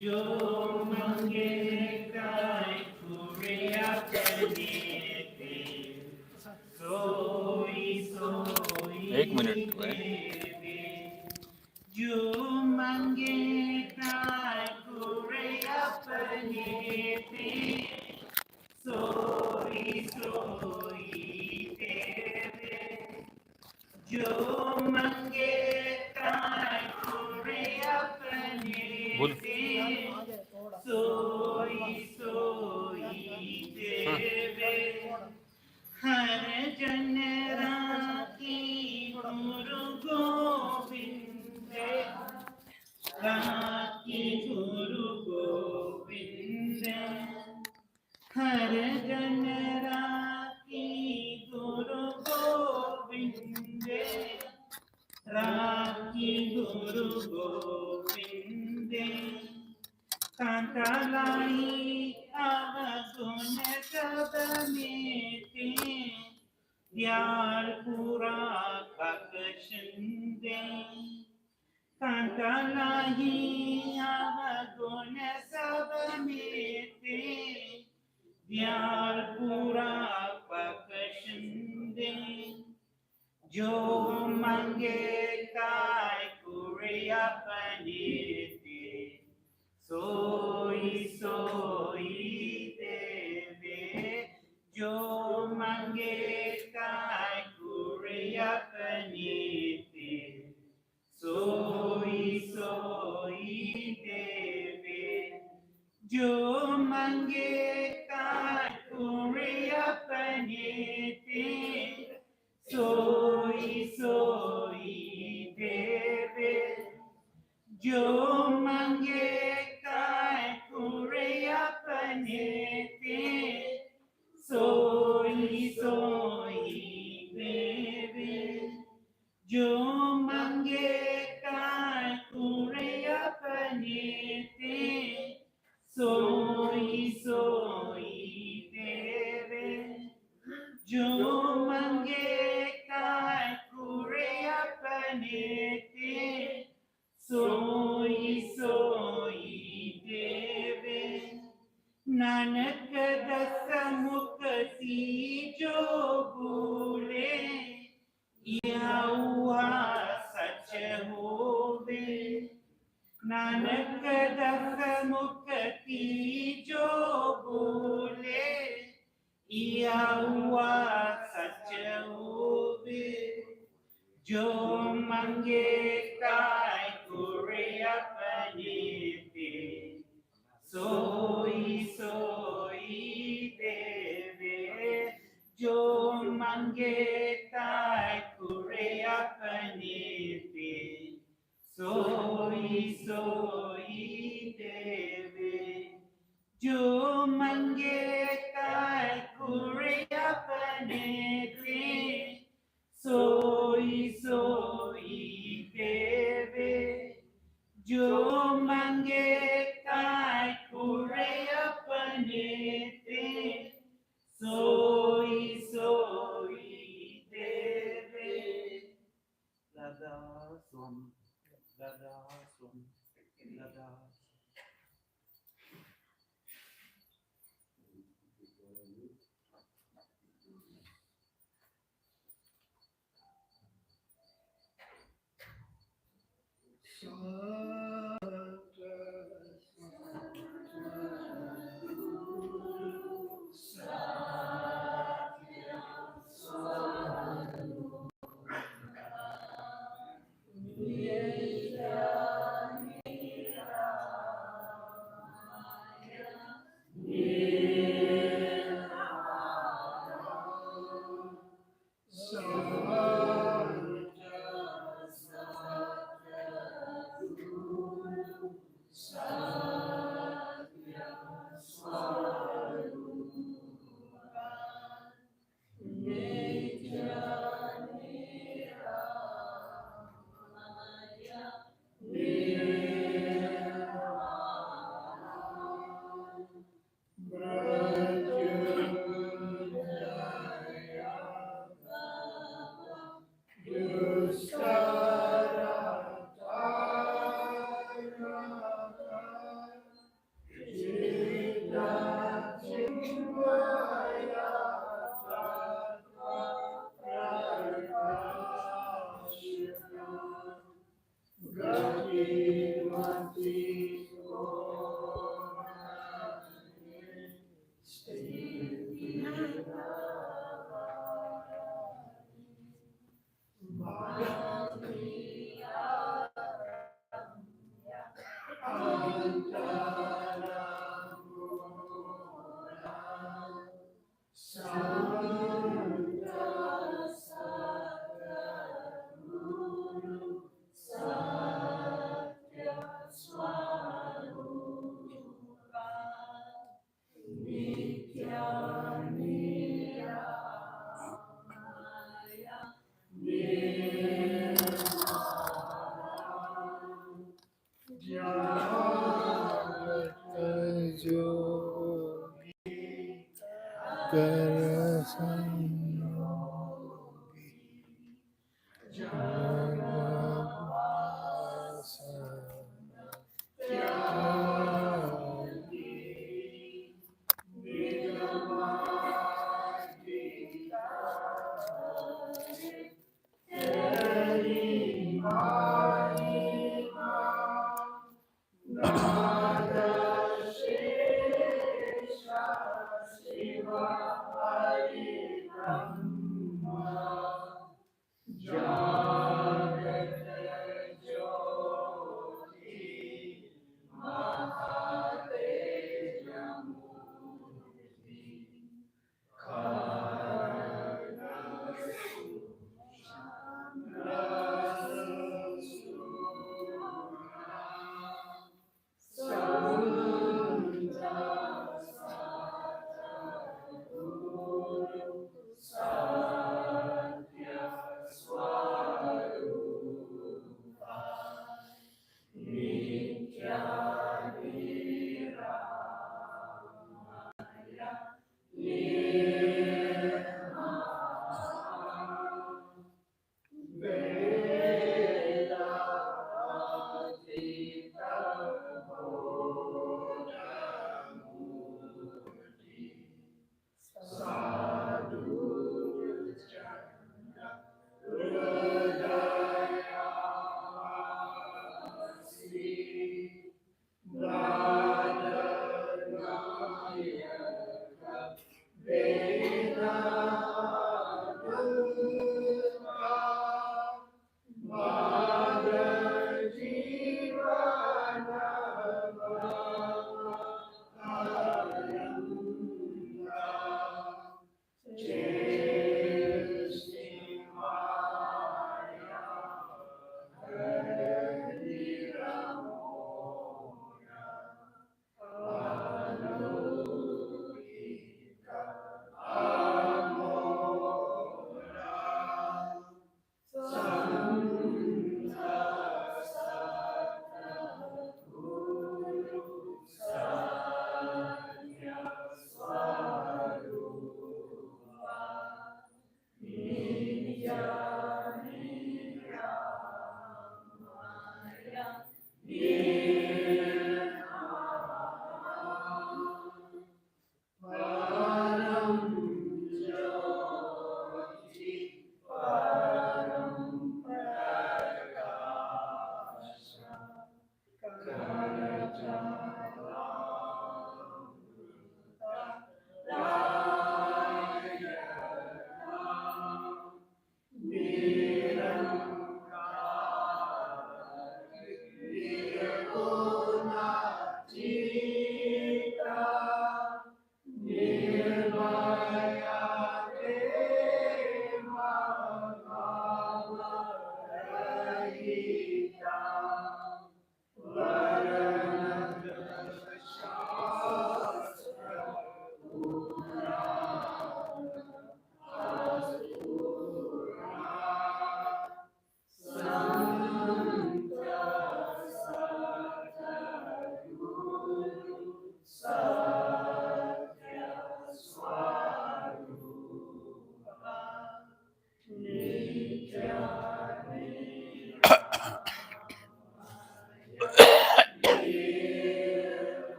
जो मंगे काय कुरिया करने पे सोई सोई एक मिनिट भाई. देवे जो मंगे काय कुरिया करने पे सोई सोई देवे जो मंगे काय कुरिया करने बोल. पे सोई सोई देवे हर जन राखी गुरु गोविंद राखी गुरु गोविंद हर जन राखी गुरु गोविंद राखी गुरु गोविंद कांतालाई अवगुण सब मेते द्यार पूरा बख्शिंदे कांतालाई अवगुण सब मेते द्यार पूरा बख्शिंदे जो मंगे काय कुरे अपने ते सोई सोई देवे जो मंगे काय कुरे अपने ते सोई सोई देवे जो मंगे काय कुरे अपने ते सोई सोई देवे जो मंगे काय कुरे अपने ते सोई सोई देवे जो मंगे काय कुरे अपने ते सोई सोई देवे जो मंगे काय कुरे अपने ते सोई सोई देवे नानक दस मुक्ति जो भूले या हुआ सच होवे नानक दस मुक्ति जो भूले या हुआ सच होवे जो मंगे काय कुरे अपने ते सोई सोई देवे जो मंगे काय कुरे अपने ते सोई सोई देवे जो मंगे काय कुरे अपने ते सोई सोई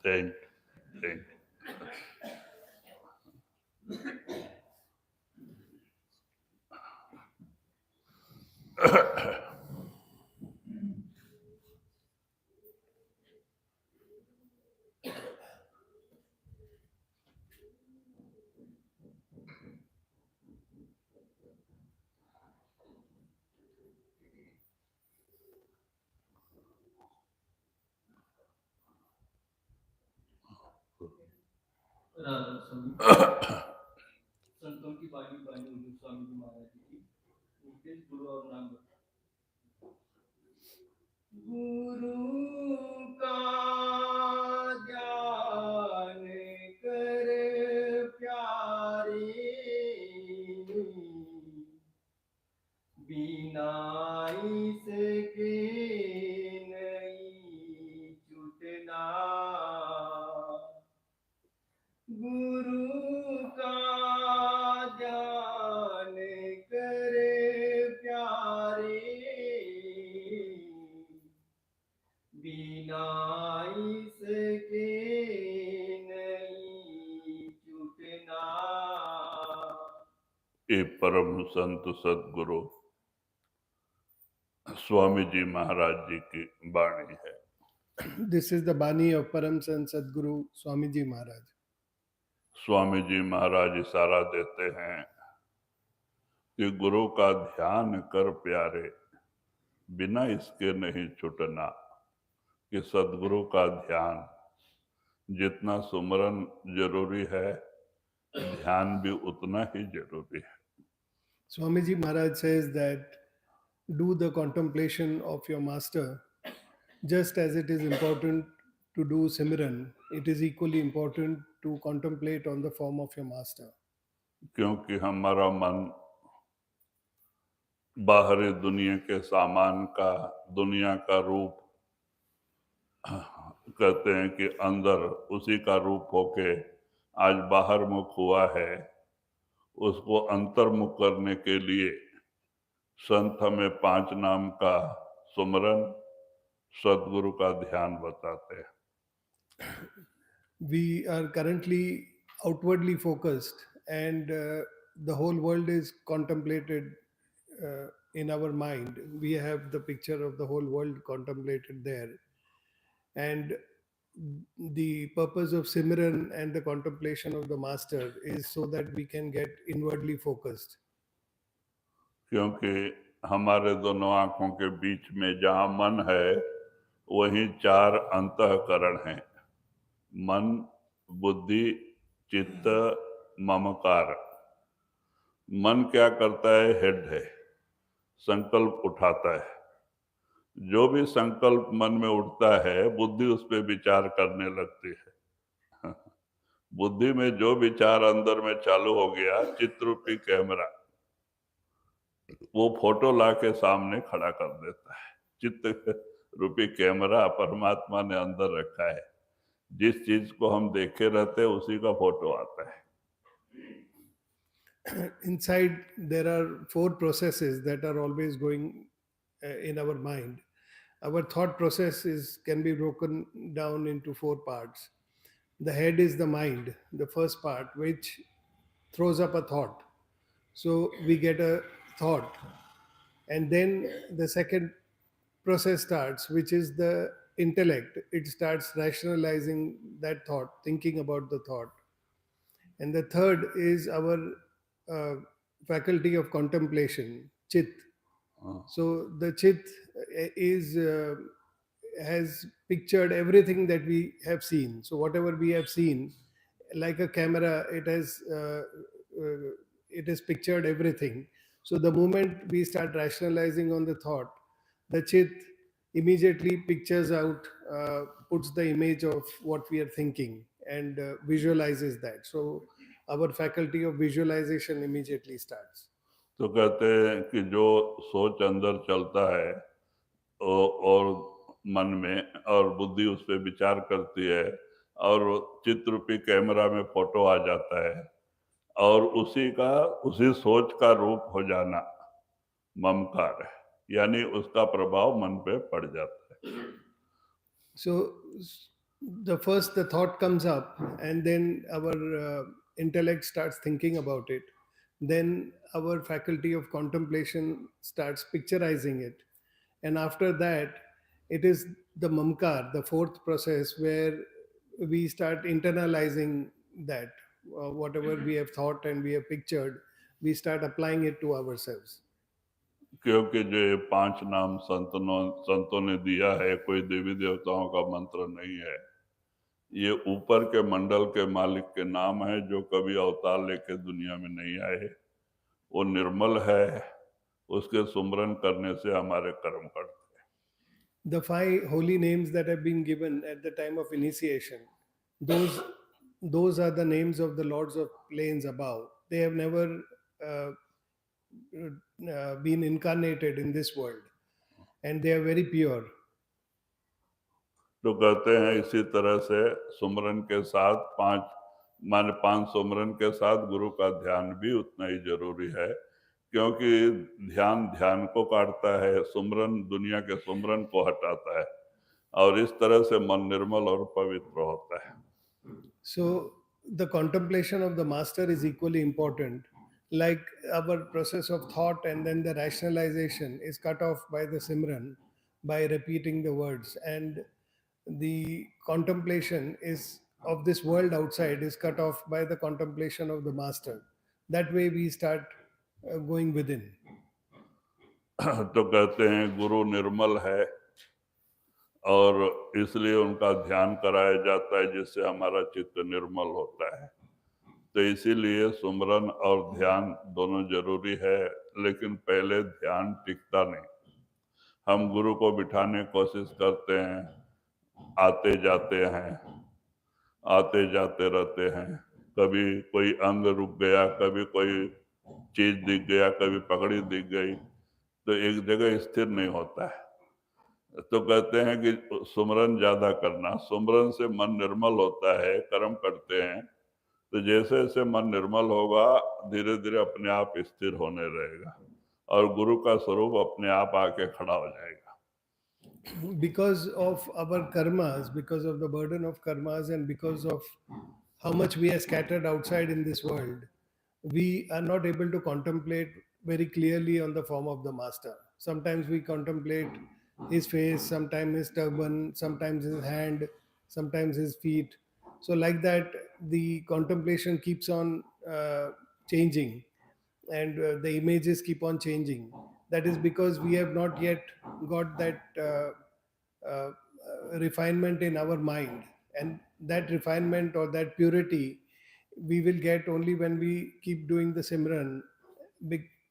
Thank, thank. संतों की वाणी वाणी हुजूर स्वामी जी महाराज जी की उपदेश गुरु और नाम गुरु का ज्ञान कर प्यारे बिना इसके नहीं छूटना गुरु का ज्ञान करे प्यारे बिना इसके नहीं छूटना। ये परम संत सदगुरु स्वामी जी महाराज जी की वाणी है। This is the Bani of Param Sant Sadguru Swami Ji Maharaj. Swami ji महाराज इशारा देते हैं कि गुरु का ध्यान कर प्यारे, बिना इसके नहीं छूटना। कि सदगुरु का ध्यान, जितना सुमरन जरूरी है, ध्यान भी उतना ही जरूरी है। Swamiji Maharaj says that do the contemplation of your master just as it is important to do Simran, it is equally important to contemplate on the form of your master. क्योंकि हमारा मन बाहरी दुनिया के सामान का, दुनिया का रूप कहते हैं कि अंदर उसी का रूप होके आज बाहर मुख हुआ है। उसको अंतर्मुख करने के लिए संत हमें 5 नाम का सुमरन, सदगुरु का ध्यान बताते हैं। We are currently outwardly focused, and the whole world is contemplated in our mind. We have the picture of the whole world contemplated there. And the purpose of Simran and the contemplation of the master is so that we can get inwardly focused. क्योंकि हमारे दोनों आंखों के बीच में जहाँ मन है, वहीं 4 अंतःकरण हैं। मन, बुद्धि, चित्त, ममकार। मन क्या करता है? हेड है, संकल्प उठाता है। जो भी संकल्प मन में उठता है, बुद्धि उस पर विचार करने लगती है। बुद्धि में जो विचार अंदर में चालू हो गया, चित्ररूपी कैमरा वो फोटो लाके सामने खड़ा कर देता है। चित्त रूपी कैमरा परमात्मा ने अंदर रखा है। जिस चीज को हम देखे रहते हैं, उसी का फोटो आता है। Inside there are 4 processes that are always going in our mind. Our thought process can be broken down into 4 parts. The head is the mind, the first part, which throws up a thought. So we get a thought, and then the second process starts, which is the intellect. It starts rationalizing that thought, thinking about the thought. And the third is our faculty of contemplation, chit. हाँ, So the chit is has pictured everything that we have seen. So whatever we have seen, like a camera, it has pictured everything. So the moment we start rationalizing on the thought, the chit immediately pictures out, puts the image of what we are thinking and visualizes that. So our faculty of visualization immediately starts. तो कहते हैं कि जो सोच अंदर चलता है और मन में और बुद्धि उस पर विचार करती है और चित्ररूपी कैमरा में फोटो आ जाता है और उसी सोच का रूप हो जाना ममकार है, यानी उसका प्रभाव मन पे पड़ जाता है। So the thought comes up, and then our intellect starts thinking about it. Then our faculty of contemplation starts picturizing it, and after that, it is the mamkar, the fourth process, where we start internalizing that whatever we have thought and we have pictured, we start applying it to ourselves. क्योंकि जो ये 5 नाम संतों ने दिया है, कोई देवी देवताओं का मंत्र नहीं है। ये ऊपर के मंडल के मालिक के नाम है जो कभी अवतार लेके दुनिया में नहीं आए। वो निर्मल है, उसके सुमरन करने से हमारे कर्म कटते हैं। The 5 holy names that have been given at the time of initiation, those those are the names of the lords of planes above. They have never been incarnated in this world, and they are very pure. तो कहते हैं इसी तरह से सुमरन के साथ 5 सुमरन के साथ गुरु का ध्यान भी उतना ही जरूरी है, क्योंकि ध्यान को काटता है, सुमरन दुनिया के सुमरन को हटाता है और इस तरह से मन निर्मल और पवित्र होता है। So the contemplation of the master is equally important. Like our process of thought and then the rationalization is cut off by the Simran, by repeating the words, and the contemplation is of this world outside is cut off by the contemplation of the master. That way we start going within. तो कहते हैं गुरु निर्मल है और इसलिए उनका ध्यान कराया जाता है जिससे हमारा चित्त निर्मल होता है। तो इसीलिए सुमरन और ध्यान दोनों जरूरी है, लेकिन पहले ध्यान टिकता नहीं। हम गुरु को बिठाने की कोशिश करते हैं, आते जाते रहते हैं। कभी कोई अंग रुक गया, कभी कोई चीज दिख गया, कभी पगड़ी दिख गई, तो एक जगह स्थिर नहीं होता है। तो कहते हैं कि सुमरन ज्यादा करना, सुमरन से मन निर्मल होता है, कर्म करते हैं, तो जैसे जैसे मन निर्मल होगा धीरे धीरे अपने आप स्थिर होने रहेगा और गुरु का स्वरूप अपने आप आके खड़ा हो जाएगा। Because of our karmas, because of the burden of karmas, and because of how much we are scattered outside in this world, we are not able to contemplate very clearly on the form of the master. Sometimes we contemplate his face, sometimes his turban, sometimes his hand, sometimes his feet. So, like that, the contemplation keeps on changing, and the images keep on changing. That is because we have not yet got that refinement in our mind, and that refinement or that purity we will get only when we keep doing the Simran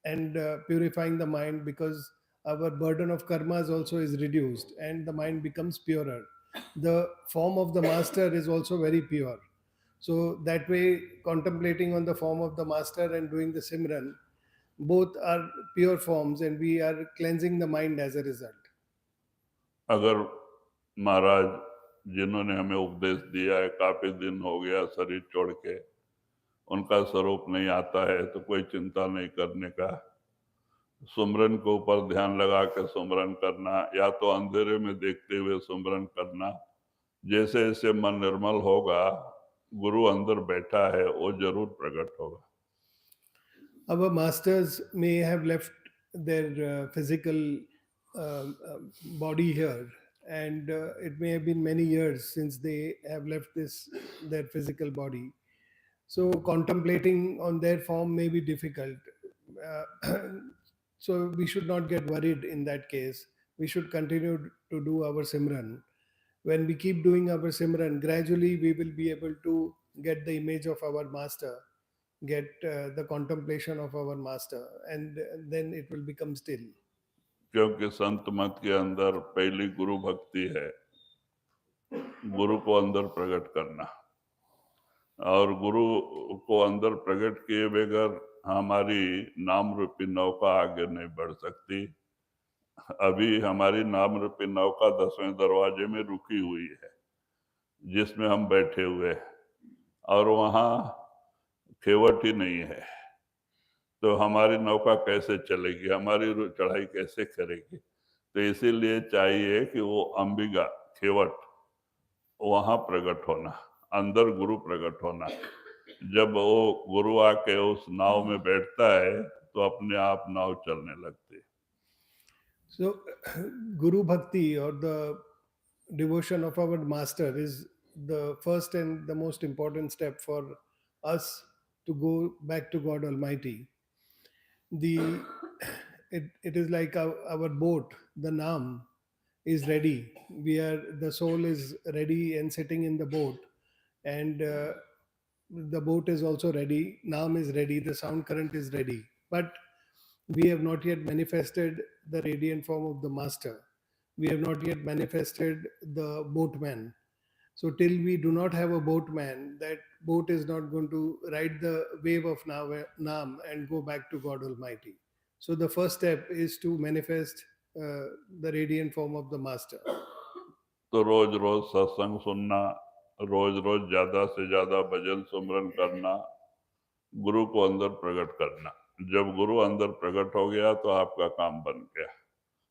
and purifying the mind, because our burden of karmas also is reduced and the mind becomes purer. The form of the master is also very pure. So that way, contemplating on the form of the master and doing the Simran, both are pure forms, and we are cleansing the mind as a result. अगर महाराज जिन्होंने हमें उपदेश दिया है काफी दिन हो गया शरीर छोड़ के, उनका स्वरूप नहीं आता है तो कोई चिंता नहीं करने का। सुमरन के ऊपर ध्यान लगा के सुमरन करना, या तो अंधेरे में देखते हुए सुमरन करना। जैसे जैसे मन निर्मल होगा, गुरु अंदर बैठा है, वो जरूर प्रकट होगा। Our masters may have left their physical body here, and it may have been many years since they have left their physical body. So contemplating on their form may be difficult. so we should not get worried in that case. We should continue to do our Simran. When we keep doing our Simran, gradually we will be able to get the image of our master, get the contemplation of our master, and then it will become still. क्योंकि संत मत के अंदर पहली गुरु भक्ति है, गुरु को अंदर प्रकट करना, और गुरु को अंदर प्रकट किए बगैर हमारी नाम रूपी नौका आगे नहीं बढ़ सकती। अभी हमारी नाम रूपी नौका 10वें दरवाजे में रुकी हुई है, जिसमें हम बैठे हुए हैं, और वहाँ खेवट ही नहीं है, तो हमारी नौका कैसे चलेगी, हमारी चढ़ाई कैसे करेगी? तो इसीलिए चाहिए कि वो अंबिका खेवट वहां प्रकट होना, अंदर गुरु प्रकट होना। जब वो गुरु आके उस नाव में बैठता है तो अपने आप नाव चलने लगती है। So, Guru Bhakti or the devotion of our master is the first and the most important step for us to go back to God Almighty. The it is like our boat, the Naam is ready. The soul is ready and sitting in the boat, and the boat is also ready. Naam is ready. The sound current is ready, but we have not yet manifested the radiant form of the master. We have not yet manifested the boatman. So till we do not have a boatman, that boat is not going to ride the wave of Naam and go back to God Almighty. So the first step is to manifest the radiant form of the master. तो रोज रोज सत्संग सुनना, रोज रोज ज्यादा से ज्यादा भजन सुमरन करना, गुरु को अंदर प्रकट करना। जब गुरु अंदर प्रकट हो गया तो आपका काम बन गया।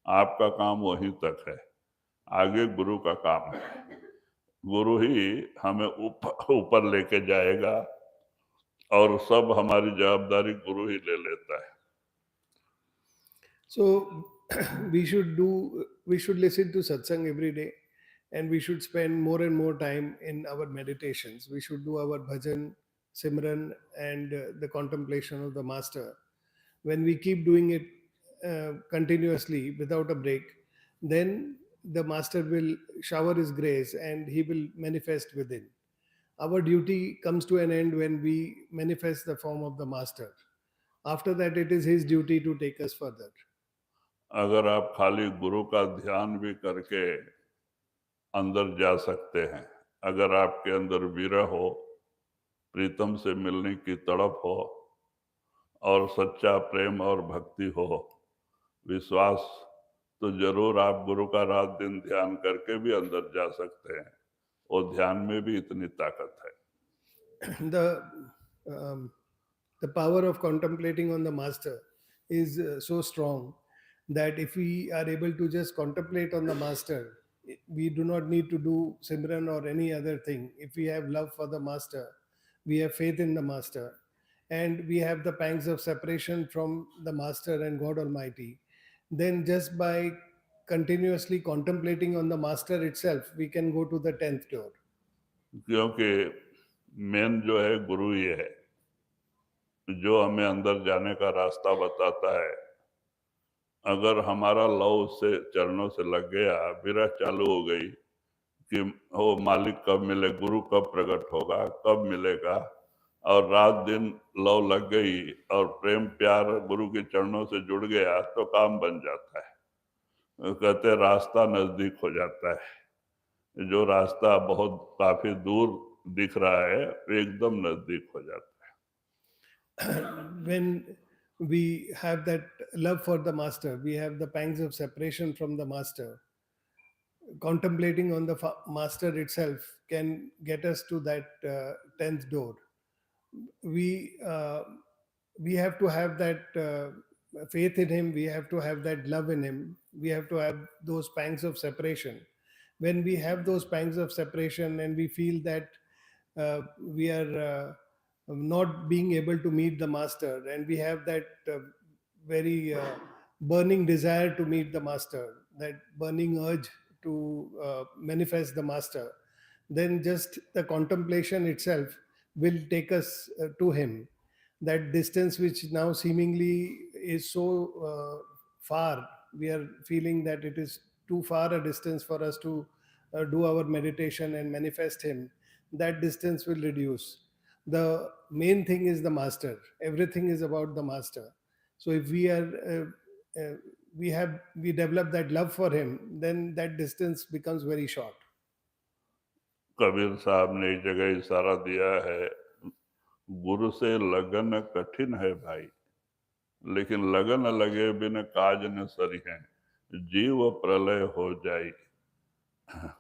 आपका काम वहीं तक है, आगे गुरु का काम है। गुरु ही हमें ऊपर लेके जाएगा, और सब हमारी जवाबदारी गुरु ही ले लेता है। So we should listen to satsang every day, and we should spend more and more time in our meditations. We should do our bhajan, simran, and the contemplation of the master. When we keep doing it continuously without a break, then the master will shower his grace and he will manifest within. Our duty comes to an end when we manifest the form of the master. After that, it is his duty to take us further. अगर आप खाली गुरु का ध्यान भी करके अंदर जा सकते हैं, अगर आपके अंदर विरह हो, प्रीतम से मिलने की तड़प हो, और सच्चा प्रेम और भक्ति हो, विश्वास, तो जरूर आप गुरु का रात दिन ध्यान करके भी अंदर जा सकते हैं। और ध्यान में भी इतनी ताकत है। The power of contemplating on the master is so strong that if we are able to just contemplate on the master, we do not need to do simran or any other thing. If we have love for the master, we have faith in the master, and we have the pangs of separation from the master and God Almighty, then just by continuously contemplating on the master itself, we can go to the 10th door. क्योंकि main जो है गुरु ही है, जो हमें अंदर जाने का रास्ता बताता है। अगर हमारा लव उससे चरणों से लग गया, विरह चालू हो गई कि वो मालिक कब मिले, गुरु कब प्रकट होगा, कब मिलेगा, और रात दिन लव लग गई और प्रेम प्यार गुरु के चरणों से जुड़ गया, तो काम बन जाता है। कहते रास्ता नजदीक हो जाता है। जो रास्ता बहुत काफी दूर दिख रहा है, वो एकदम नजदीक हो जाता है। When we have that love for the master, we have the pangs of separation from the master. Contemplating on the master itself can get us to that 10th door. We have to have that faith in him. We have to have that love in him. We have to have those pangs of separation. When we have those pangs of separation and we feel that we are not being able to meet the master, and we have that very burning desire to meet the master, that burning urge to manifest the master, then just the contemplation itself will take us to him. that distance which now seemingly is so far, we are feeling that it is too far a distance for us to do our meditation and manifest him. That distance will reduce. The main thing is the master. Everything is about the master. So if we are we develop that love for him, then that distance becomes very short. Kabir साहब ने एक जगह इशारा दिया है, गुरु से लगन कठिन है भाई, लेकिन लगन लगे बिन काज न सरी है, जीव प्रलय हो जाए।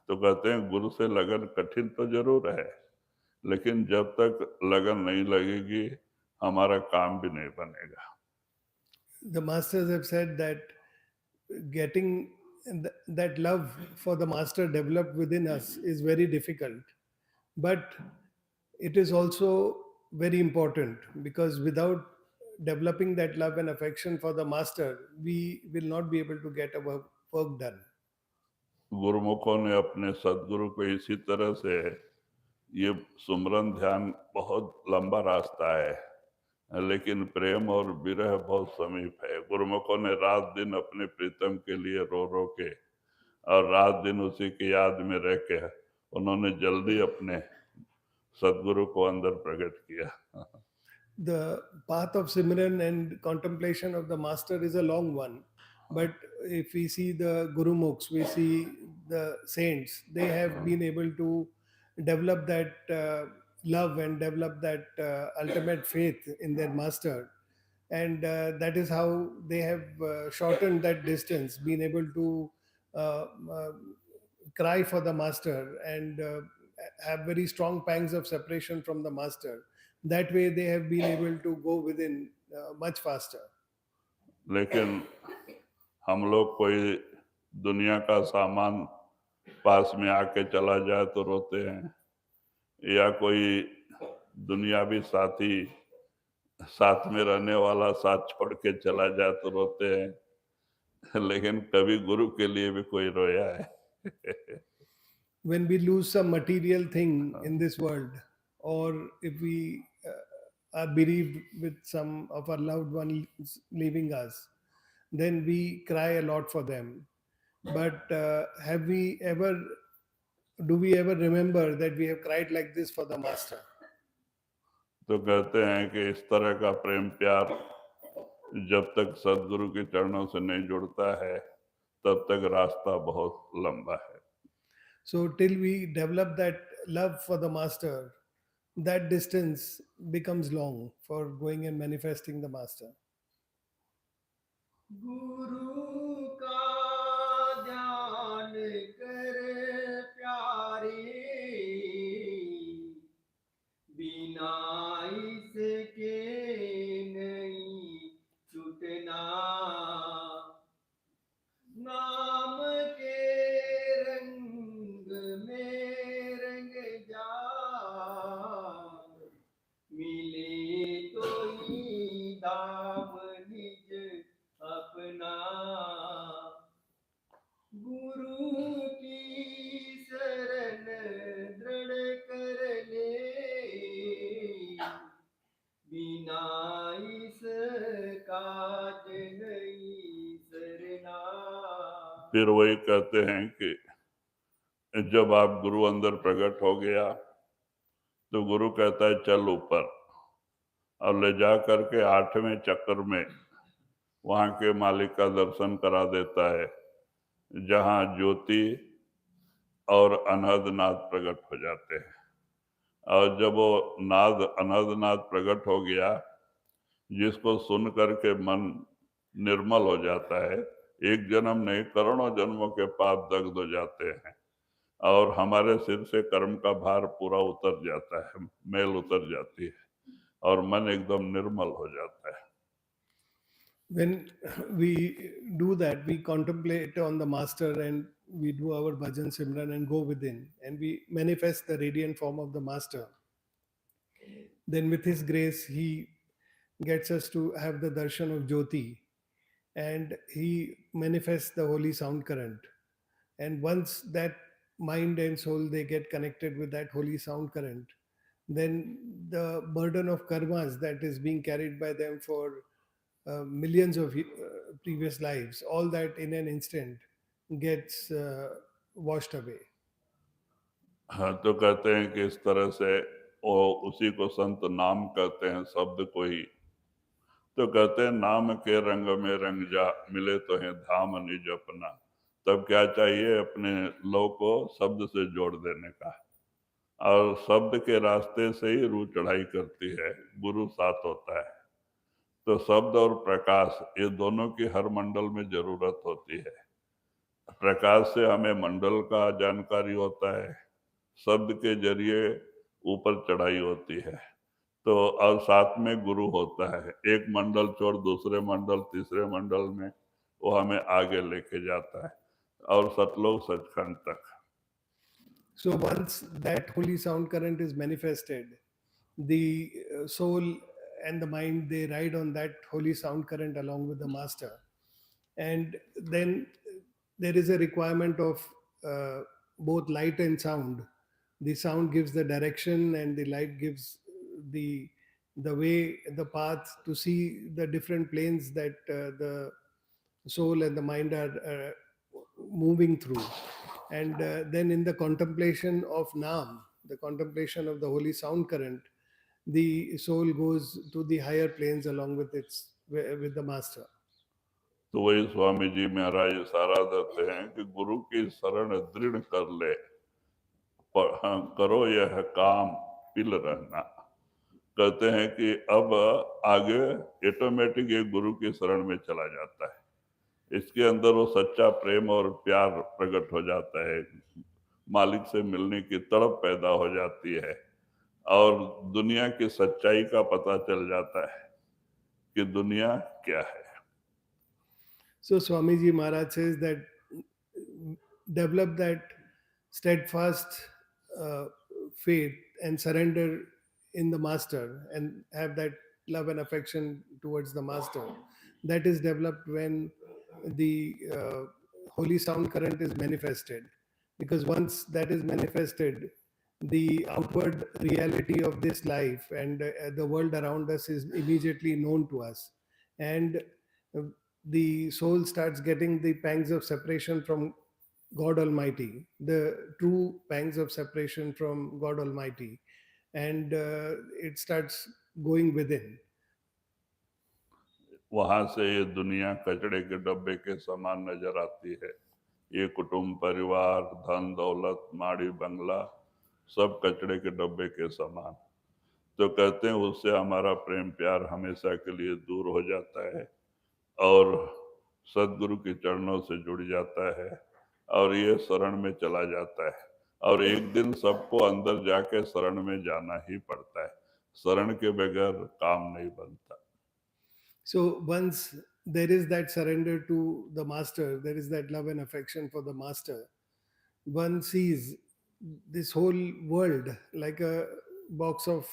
तो कहते हैं गुरु से लगन कठिन तो जरूर है, लेकिन जब तक लगन नहीं लगेगी हमारा काम भी नहीं बनेगा। The masters have said that getting that love for the master developed within us is very difficult, but it is also very important, because without developing that love and affection for the master, we will not be able to get our work done. गुरुमुखों ने अपने सदगुरु को इसी तरह से, ये सुमरन ध्यान बहुत लंबा रास्ता है, लेकिन प्रेम और विरह बहुत समीप है। गुरुमुखों ने रात दिन अपने प्रीतम के लिए रो रो के और रात दिन उसी की याद में रह के उन्होंने जल्दी अपने सदगुरु को अंदर प्रकट किया। The path of Simran and contemplation of the master is a long one, but if we see the Guru Mukhs, we see the saints, they have been able to develop that love and develop that ultimate faith in their master. And that is how they have shortened that distance, been able to uh, uh, cry for the master and have very strong pangs of separation from the master. That way they have been able to go within much faster. लेकिन हम लोग कोई दुनिया का सामान पास में आके चला जाए तो रोते हैं, या कोई दुनियावी साथी साथ में रहने वाला साथ छोड़ के चला जाए तो रोते हैं, लेकिन कभी गुरु के लिए भी कोई रोया है? When we lose some material thing in this world, or if we are bereaved with some of our loved ones leaving us, then we cry a lot for them. But do we ever remember that we have cried like this for the master? तो कहते हैं कि इस तरह का प्रेम प्यार जब तक सदगुरु के चरणों से नहीं जुड़ता है तब तक रास्ता बहुत लंबा है। So till we develop that love for the master, that distance becomes long for going and manifesting the master. गुरु का ध्यान कर प्यारे, बिना इसके नहीं छूटना, नाम के रंग में रंग जा, मिले तो ही दाम निज अपना, गुरु की शरण दृढ़ कर ले, बिना इस काज नहीं सरना। फिर वही कहते हैं कि जब आप गुरु अंदर प्रकट हो गया तो गुरु कहता है चल ऊपर, और ले जा करके 8वें चक्र में वहां के मालिक का दर्शन करा देता है, जहां ज्योति और अनहद नाद प्रकट हो जाते हैं। और जब वो नाद अनहद नाद प्रकट हो गया, जिसको सुन करके मन निर्मल हो जाता है, एक जन्म नहीं करोड़ों जन्मों के पाप दग्ध हो जाते हैं और हमारे सिर से कर्म का भार पूरा उतर जाता है, मैल उतर जाती है और मन एकदम निर्मल हो जाता है। When we do that, we contemplate on the master and we do our bhajan simran and go within and we manifest the radiant form of the master. Then with his grace, he gets us to have the darshan of Jyoti and he manifests the holy sound current. And once that mind and soul, they get connected with that holy sound current, then the burden of karmas that is being carried by them for millions of previous lives, all that in an instant gets washed away. हाँ, तो कहते हैं कि इस तरह से वो उसी को संत नाम कहते हैं, शब्द को ही। तो कहते हैं नाम के रंग में रंग जा, मिले तो है धाम निज अपना। तब क्या चाहिए? अपने लो को शब्द से जोड़ देने का, और शब्द के रास्ते से ही रूह चढ़ाई करती है, गुरु साथ होता है। तो शब्द और प्रकाश, ये दोनों की हर मंडल में जरूरत होती है। प्रकाश से हमें मंडल का जानकारी होता है, शब्द के जरिए ऊपर चढ़ाई होती है। तो और साथ में गुरु होता है, एक मंडल छोड़ दूसरे मंडल, तीसरे मंडल में वो हमें आगे लेके जाता है, और सतलोक सचखंड तक। So once that holy sound current is manifested, the soul and the mind, they ride on that holy sound current along with the master. And then there is a requirement of both light and sound. The sound gives the direction and the light gives the way, the path to see the different planes that the soul and the mind are moving through. And then in the contemplation of Nam, the contemplation of the holy sound current, the soul goes to the higher planes along with with the master. तो वही स्वामी जी महाराज इशारा देते हैं कि गुरु की शरण दृढ़ कर ले, हाँ, करो यह काम पिल रहना। कहते हैं कि अब आगे ऑटोमेटिक ये गुरु की शरण में चला जाता है। इसके अंदर वो सच्चा प्रेम और प्यार प्रकट हो जाता है, मालिक से मिलने की तड़प पैदा हो जाती है, और दुनिया की सच्चाई का पता चल जाता है कि दुनिया क्या है। So Swamiji Maharaj says that develop that steadfast faith and surrender in the master, and have that love and affection towards the master. That is developed when the holy sound current is manifested, because once that is manifested, the outward reality of this life and the world around us is immediately known to us, and uh, the soul starts getting the pangs of separation from God Almighty, the true pangs of separation from God Almighty, and it starts going within. वहां से ये दुनिया कचड़े के डब्बे के समान नजर आती है। ये कुटुंब, परिवार, धन दौलत, माड़ी बंगला, सब कचड़े के डब्बे के समान। तो कहते हैं उससे हमारा प्रेम प्यार हमेशा के लिए दूर हो जाता है, और सदगुरु के चरणों से जुड़ जाता है, और ये शरण में चला जाता है। और एक दिन सबको अंदर जाके शरण में जाना ही पड़ता है, शरण के बगैर काम नहीं बनता। So once there is that surrender to the master, there is that love and affection for the master, one sees this whole world like a box of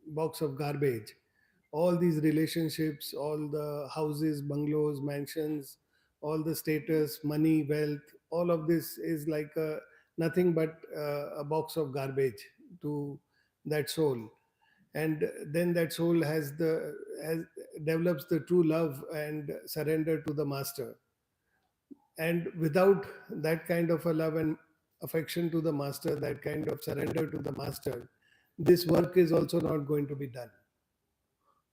box of garbage. All these relationships, all the houses, bungalows, mansions, all the status, money, wealth, all of this is like nothing but a box of garbage to that soul. And then that soul has develops the true love and surrender to the master. And without that kind of a love and affection to the master, that kind of surrender to the master, this work is also not going to be done.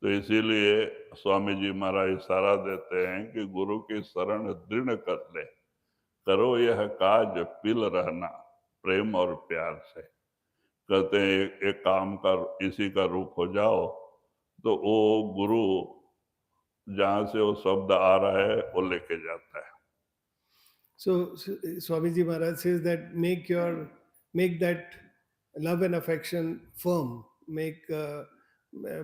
तो इसीलिए स्वामी जी महाराज इशारा देते हैं कि गुरु की शरण दृढ़ कर ले, करो यह काज पिल रहना, प्रेम और प्यार से। कहते हैं एक काम कर, इसी का रूप हो जाओ, तो वो गुरु जहाँ से वो शब्द आ रहा है वो लेके जाता है। So Swamiji Maharaj says that make that love and affection firm,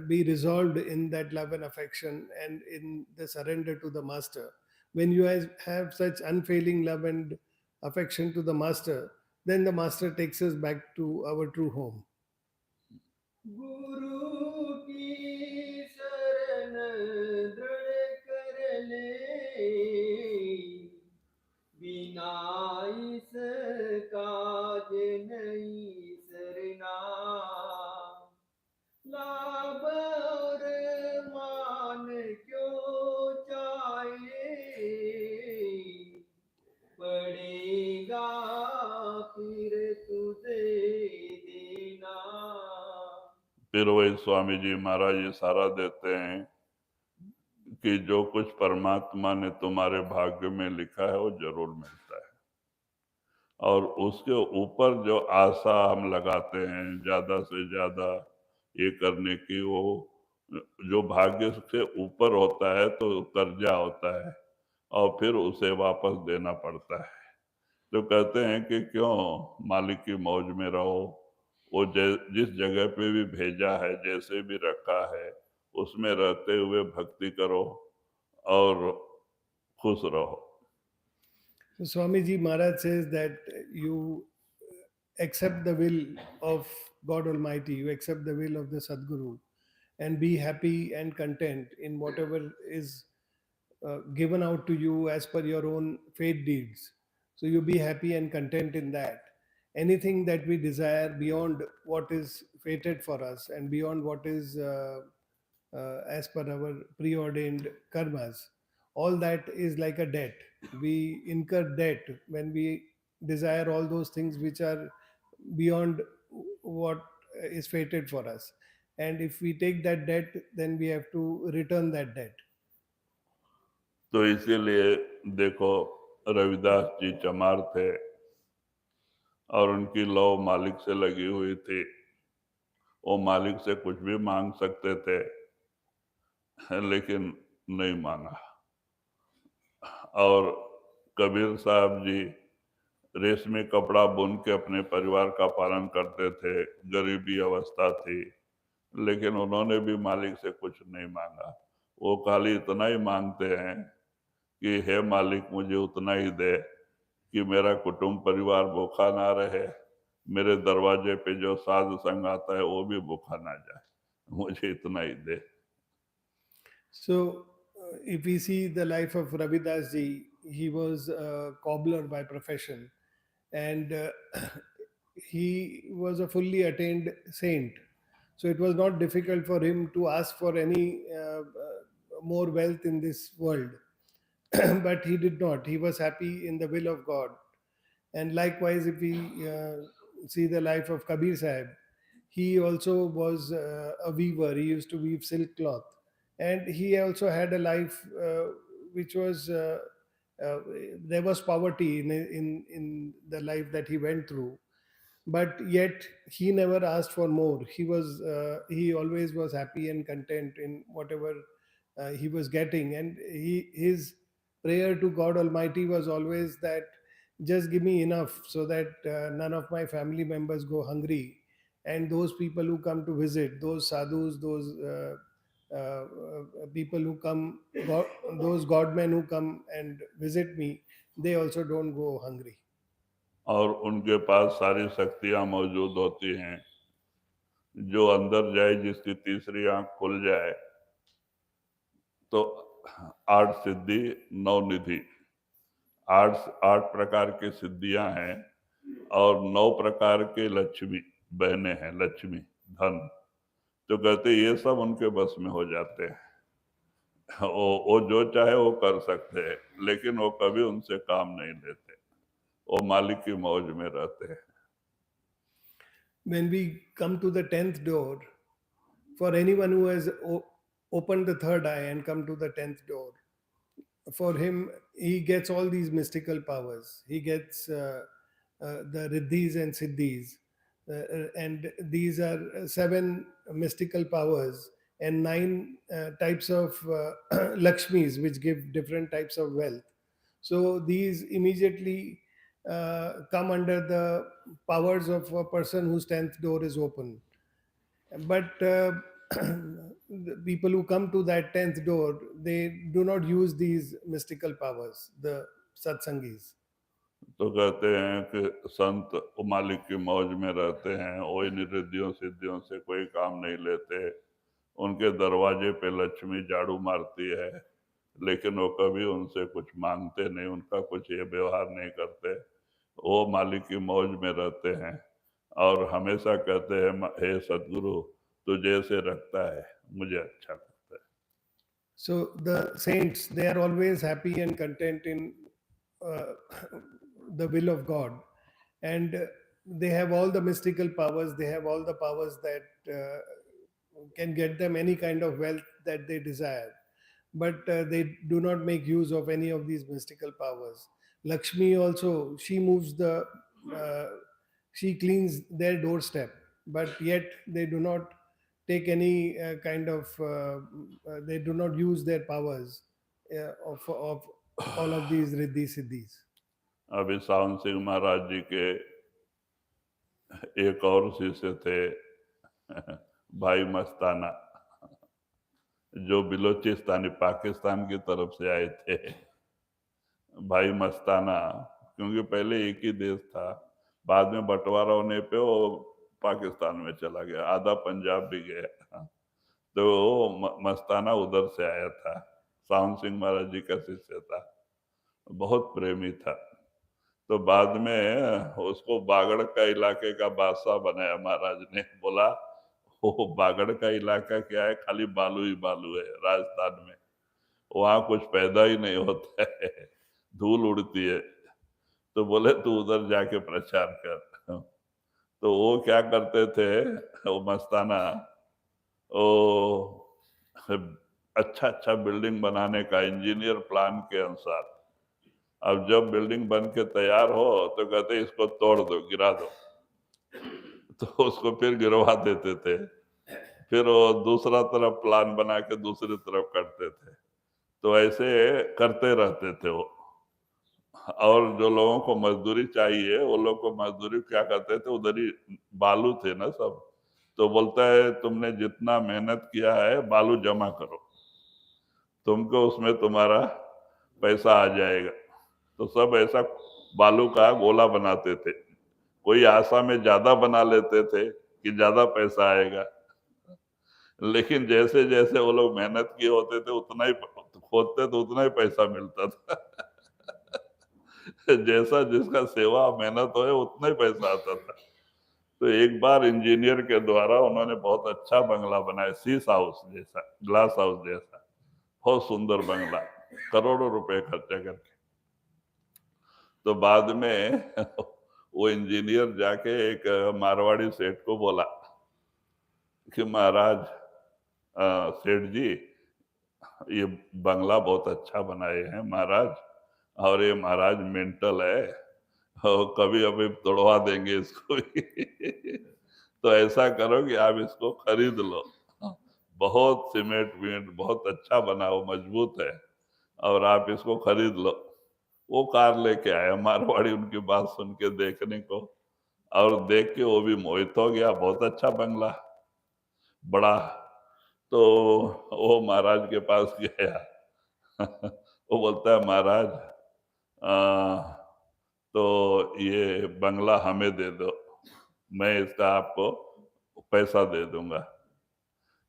be resolved in that love and affection and in the surrender to the master. When you have such unfailing love and affection to the master, then the master takes us back to our true home. गुरु की शरण दृढ़ कर ले, बिना इस काज नहीं सरना। फिर वही स्वामी जी महाराज इशारा देते हैं कि जो कुछ परमात्मा ने तुम्हारे भाग्य में लिखा है वो जरूर मिलता है, और उसके ऊपर जो आशा हम लगाते हैं ज्यादा से ज्यादा ये करने की, वो जो भाग्य से ऊपर होता है तो कर्जा होता है और फिर उसे वापस देना पड़ता है। तो कहते हैं कि क्यों मालिक की मौज में रहो, वो जिस जगह पे भी भेजा है, जैसे भी रखा है, उसमें रहते हुए भक्ति करो और खुश रहो। So Swamiji Maharaj says that you accept the will of God Almighty, you accept the will of the Sadguru, and be happy and content in whatever is given out to you as per your own fate deeds. So you be happy and content in that. Anything that we desire beyond what is fated for us and beyond what is as per our preordained karmas, all that is like a debt. We incur debt when we desire all those things which are beyond what is fated for us. And if we take that debt, then we have to return that debt. तो इसीलिए देखो, रविदास जी चमार थे और उनकी लौ मालिक से लगी हुई थी। वो मालिक से कुछ भी मांग सकते थे, लेकिन नहीं मांगा। और कबीर साहब जी रेशमी कपड़ा बुन के अपने परिवार का पालन करते थे, गरीबी अवस्था थी, लेकिन उन्होंने भी मालिक से कुछ नहीं मांगा। वो खाली इतना ही मांगते हैं कि हे मालिक, मुझे उतना ही दे कि मेरा कुटुंब परिवार भूखा ना रहे, मेरे दरवाजे पे जो साधु संग आता है वो भी भूखा ना जाए, मुझे इतना ही दे। So, if we see the life of Ravidas ji, he was a cobbler by profession, and he was a fully attained saint. So, it was not difficult for him to ask for any more wealth in this world. But he did not. He was happy in the will of God. And likewise, if we see the life of Kabir Sahib, he also was a weaver. He used to weave silk cloth. And he also had a life which was, there was poverty in the life that he went through. But yet he never asked for more. He always was happy and content in whatever he was getting. And his prayer to God Almighty was always that just give me enough so that none of my family members go hungry, and those people who come to visit, those sadhus, those people who come, those godmen who come and visit me, they also don't go hungry. और उनके पास सारी शक्तियां मौजूद होती हैं। जो अंदर जाए, जिसकी तीसरी आंख खुल जाए, तो 8 सिद्धि 9 निधि, 8 प्रकार की सिद्धियां हैं और 9 प्रकार के लक्ष्मी बहने हैं, लक्ष्मी धन। तो कहते ये सब उनके बस में हो जाते हैं। वो जो चाहे वो कर सकते हैं, लेकिन वो कभी उनसे काम नहीं लेते, वो मालिक की मौज में रहते हैं। When we come to the 10th door, for anyone who has opened the third eye and come to the 10th door, for him, he gets all these mystical powers. He gets the riddhis and siddhis. And these are 7 mystical powers and 9 types of Lakshmis, which give different types of wealth. So these immediately come under the powers of a person whose 10th door is open. But the people who come to that 10th door, they do not use these mystical powers, the satsangis. तो कहते हैं कि संत मालिक की मौज में रहते हैं, वो इन रिद्धियों सिद्धियों से कोई काम नहीं लेते। उनके दरवाजे पे लक्ष्मी झाड़ू मारती है, लेकिन वो कभी उनसे कुछ मांगते नहीं, उनका कुछ ये व्यवहार नहीं करते। वो मालिक की मौज में रहते हैं और हमेशा कहते हैं, हे सदगुरु, तू जैसे रखता है मुझे अच्छा लगता है। So the saints, they are always happy and content in the will of God, and they have all the mystical powers. They have all the powers that can get them any kind of wealth that they desire, but they do not make use of any of these mystical powers. Lakshmi also, she moves uh, she cleans their doorstep, but yet they do not take any they do not use their powers of all of these riddhi siddhis. अभी सावन सिंह महाराज जी के एक और शिष्य थे भाई मस्ताना, जो बिलोचिस्तानी पाकिस्तान की तरफ से आए थे। भाई मस्ताना, क्योंकि पहले एक ही देश था, बाद में बंटवारा होने पे वो पाकिस्तान में चला गया, आधा पंजाब भी गया। तो मस्ताना उधर से आया था, सावन सिंह महाराज जी का शिष्य था, बहुत प्रेमी था। तो बाद में उसको बागड़ का इलाके का बादशाह बनाया महाराज ने। बोला वो बागड़ का इलाका क्या है, खाली बालू ही बालू है राजस्थान में, वहां कुछ पैदा ही नहीं होता है, धूल उड़ती है। तो बोले तू उधर जाके प्रचार कर। तो वो क्या करते थे, वो मस्ताना, वो अच्छा अच्छा बिल्डिंग बनाने का इंजीनियर प्लान के अनुसार, अब जब बिल्डिंग बन के तैयार हो तो कहते इसको तोड़ दो, गिरा दो, तो उसको फिर गिरवा देते थे। फिर वो दूसरा तरफ प्लान बना के दूसरी तरफ करते थे। तो ऐसे करते रहते थे वो। और जो लोगों को मजदूरी चाहिए, वो लोग को मजदूरी क्या करते थे, उधर ही बालू थे ना सब, तो बोलता है तुमने जितना मेहनत किया है बालू जमा करो, तुमको उसमें तुम्हारा पैसा आ जाएगा। तो सब ऐसा बालू का गोला बनाते थे, कोई आशा में ज्यादा बना लेते थे कि ज्यादा पैसा आएगा, लेकिन जैसे जैसे वो लोग मेहनत किए होते थे उतना ही खोदते तो उतना ही पैसा मिलता था। जैसा जिसका सेवा मेहनत हो उतना ही पैसा आता था। तो एक बार इंजीनियर के द्वारा उन्होंने बहुत अच्छा बंगला बनाया, सीस हाउस जैसा, ग्लास हाउस जैसा, बहुत सुंदर बंगला, करोड़ों रुपए खर्चा करके। तो बाद में वो इंजीनियर जाके एक मारवाड़ी सेठ को बोला कि महाराज, सेठ जी ये बंगला बहुत अच्छा बनाए हैं महाराज, और ये महाराज मेंटल है, और कभी अभी तोड़वा देंगे इसको भी। तो ऐसा करो कि आप इसको खरीद लो, बहुत सीमेंट वीमेंट बहुत अच्छा बना, वो मजबूत है, और आप इसको खरीद लो। वो कार लेके आया मारवाड़ी उनकी बात सुन के देखने को, और देख के वो भी मोहित हो गया, बहुत अच्छा बंगला बड़ा। तो वो महाराज के पास गया। वो बोलता है महाराज, तो ये बंगला हमें दे दो, मैं इसका आपको पैसा दे दूंगा,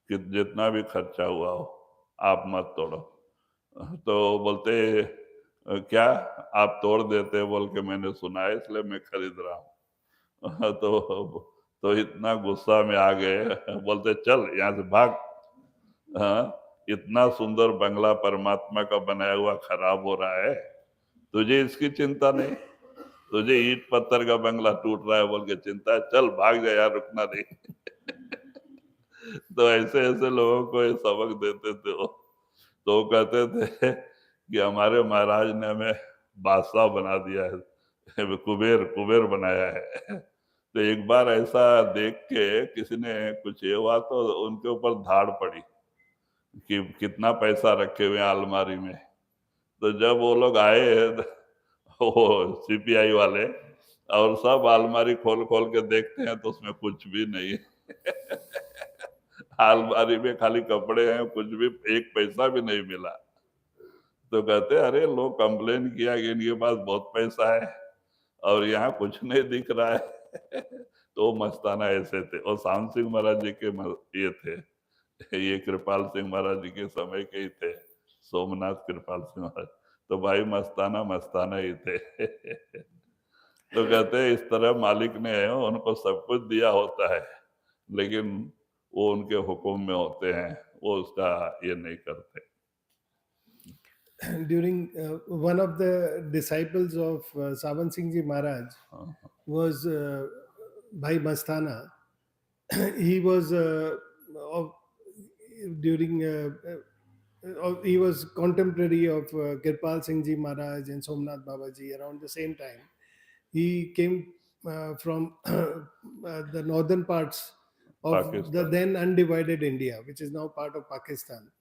कि जितना भी खर्चा हुआ हो आप मत तोड़ो। तो बोलते क्या आप तोड़ देते, बोल के मैंने सुना है इसलिए मैं खरीद रहा हूँ। तो इतना गुस्सा में आ गए, बोलते चल यहाँ से भाग। हाँ, इतना सुंदर बंगला परमात्मा का बनाया हुआ खराब हो रहा है, तुझे इसकी चिंता नहीं, तुझे ईट पत्थर का बंगला टूट रहा है बोल के चिंता है, चल भाग जा यार, रुकना नहीं। तो ऐसे ऐसे लोगों को ये सबक देते थे वो। तो वो कहते थे कि हमारे महाराज ने हमें बादशाह बना दिया है, कुबेर कुबेर बनाया है। तो एक बार ऐसा देख के किसी ने कुछ ये हुआ तो उनके ऊपर धाड़ पड़ी कि कितना पैसा रखे हुए अलमारी में। तो जब वो लोग आए, वो सीपीआई वाले, और सब अलमारी खोल खोल के देखते हैं तो उसमें कुछ भी नहीं है। अलमारी में खाली कपड़े हैं, कुछ भी एक पैसा भी नहीं मिला। तो कहते अरे लोग कंप्लेन किया कि इनके पास बहुत पैसा है और यहाँ कुछ नहीं दिख रहा है। तो मस्ताना ऐसे थे, और सावन सिंह महाराज जी के ये थे, ये कृपाल सिंह महाराज जी के समय के ही थे, सोमनाथ कृपाल सिंह महाराज। तो भाई मस्ताना मस्ताना ही थे। तो कहते हैं इस तरह मालिक ने उनको सब कुछ दिया होता है, लेकिन वो उनके हुक्म में होते हैं, वो उसका ये नहीं करते। During one of the disciples of Savan Singh Ji Maharaj was Bhai Mastana. He was during he was contemporary of Kirpal Singh Ji Maharaj and Somnath Babaji around the same time. He came from the northern parts of the Pakistan. then undivided India, which is now part of Pakistan.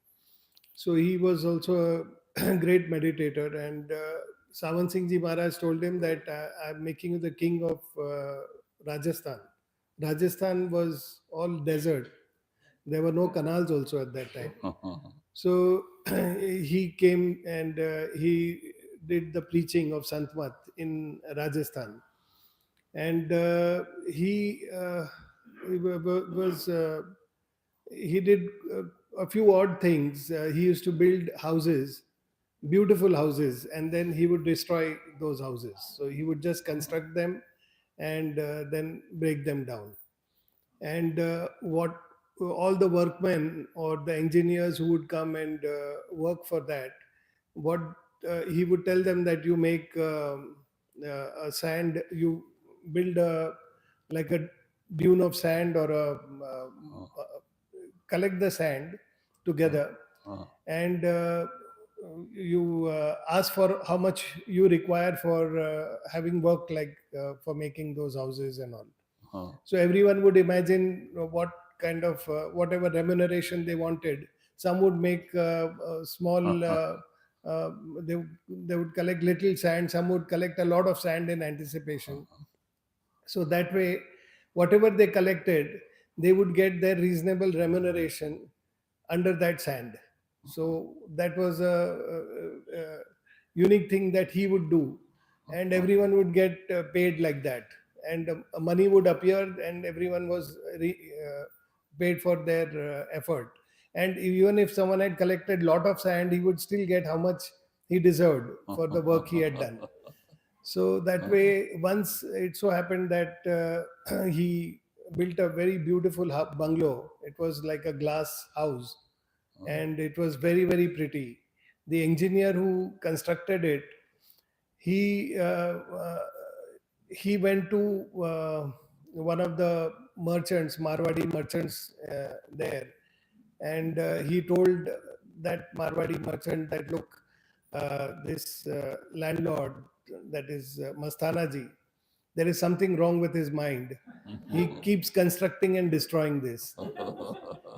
So he was also a great meditator, and Sawan Singh Ji Maharaj told him that I'm making you the king of Rajasthan. Rajasthan was all desert. There were no canals also at that time. So he came and he did the preaching of Santmat in Rajasthan, and he did a few odd things. He used to build houses, beautiful houses, and then he would destroy those houses. So he would just construct them and then break them down. And what all the workmen or the engineers who would come and work for that, what he would tell them that you make a sand, you build a like a dune of sand or collect the sand together and you ask for how much you require for having work like for making those houses and all. So everyone would imagine what kind of whatever remuneration they wanted. Some would make a small they would collect little sand, some would collect a lot of sand in anticipation. So that way whatever they collected, they would get their reasonable remuneration under that sand. So that was a unique thing that he would do, and everyone would get paid like that, and money would appear, and everyone was paid for their effort. And even if someone had collected lot of sand, he would still get how much he deserved for the work he had done. So that way, once it so happened that he built a very beautiful bungalow. It was like a glass house, and it was very, very pretty. The engineer who constructed it, he he went to one of the merchants, Marwadi merchants there, and he told that Marwadi merchant that look, this landlord, that is Mastana ji, there is something wrong with his mind. He keeps constructing and destroying this.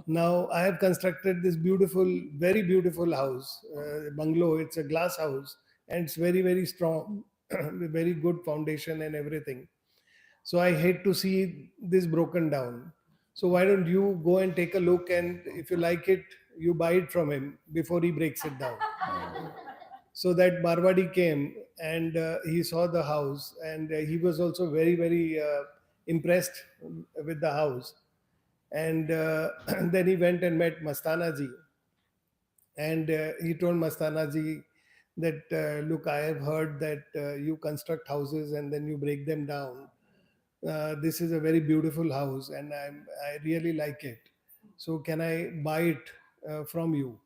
Now I have constructed this beautiful, very beautiful house, bungalow. It's a glass house and it's very, very strong, with very good foundation and everything. So I hate to see this broken down. So why don't you go and take a look, and if you like it, you buy it from him before he breaks it down. So that Marwadi came and he saw the house, and he was also very, very impressed with the house. And then he went and met Mastana ji, and he told Mastana ji that look, I have heard that you construct houses and then you break them down. This is a very beautiful house, and I really like it. So can I buy it from you?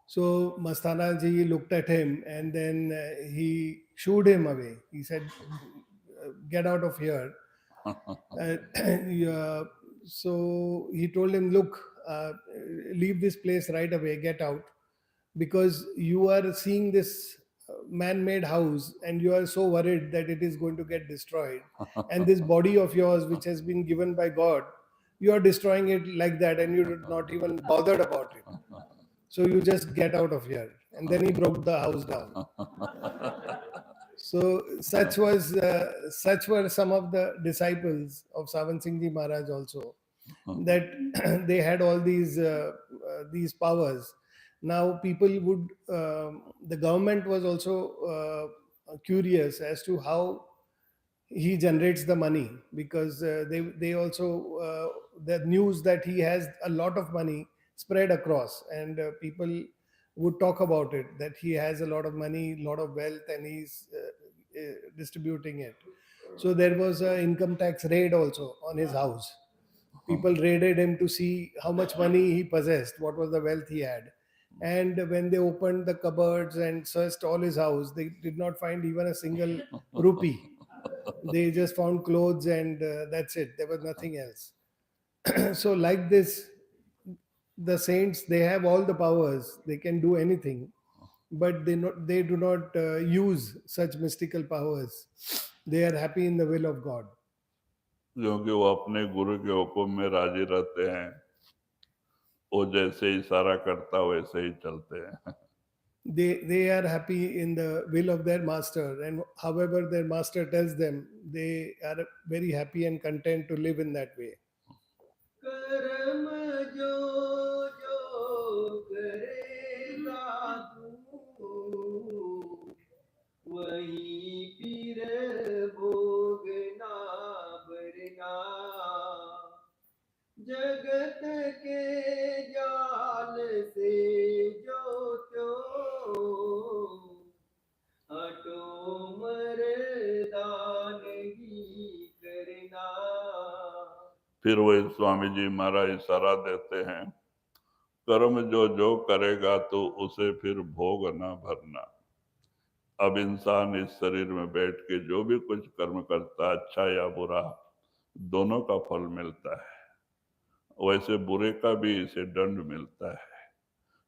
So Mastana ji looked at him, and then he shooed him away. He said, "Get out of here." Yeah, so he told him, "Look, leave this place right away. Get out, because you are seeing this man-made house, and you are so worried that it is going to get destroyed. And this body of yours, which has been given by God, you are destroying it like that, and you're not even bothered about it. So you just get out of here." And then he broke the house down. So such were some of the disciples of Sawan Singh Ji Maharaj also, that they had all these powers. Now people would, the government was also curious as to how he generates the money, because they also the news that he has a lot of money spread across, and people would talk about it, that he has a lot of money, lot of wealth, and he's distributing it. So there was an income tax raid also on his house. People raided him to see how much money he possessed, what was the wealth he had. And when they opened the cupboards and searched all his house, they did not find even a single rupee. They just found clothes, and that's it. There was nothing else. So like this, the saints, they have all the powers, they can do anything, but they do not use such mystical powers. They are happy in the will of God. क्योंकि वो अपने गुरु के हुक्म में राजी रहते हैं, वो जैसे इशारा करता वैसे ही चलते हैं। They are happy in the will of their master, and however their master tells them, they are very happy and content to live in that way. कर्म जो जो करेगा तू वही फिर भोगना भरना जगत के जाल से जो त्यो हटो मरदान ही करना। फिर वही स्वामी जी महाराज इशारा देते हैं, कर्म जो जो करेगा तो उसे फिर भोग ना भरना। अब इंसान इस शरीर में बैठ के जो भी कुछ कर्म करता, अच्छा या बुरा, दोनों का फल मिलता है। वैसे बुरे का भी इसे दंड मिलता है।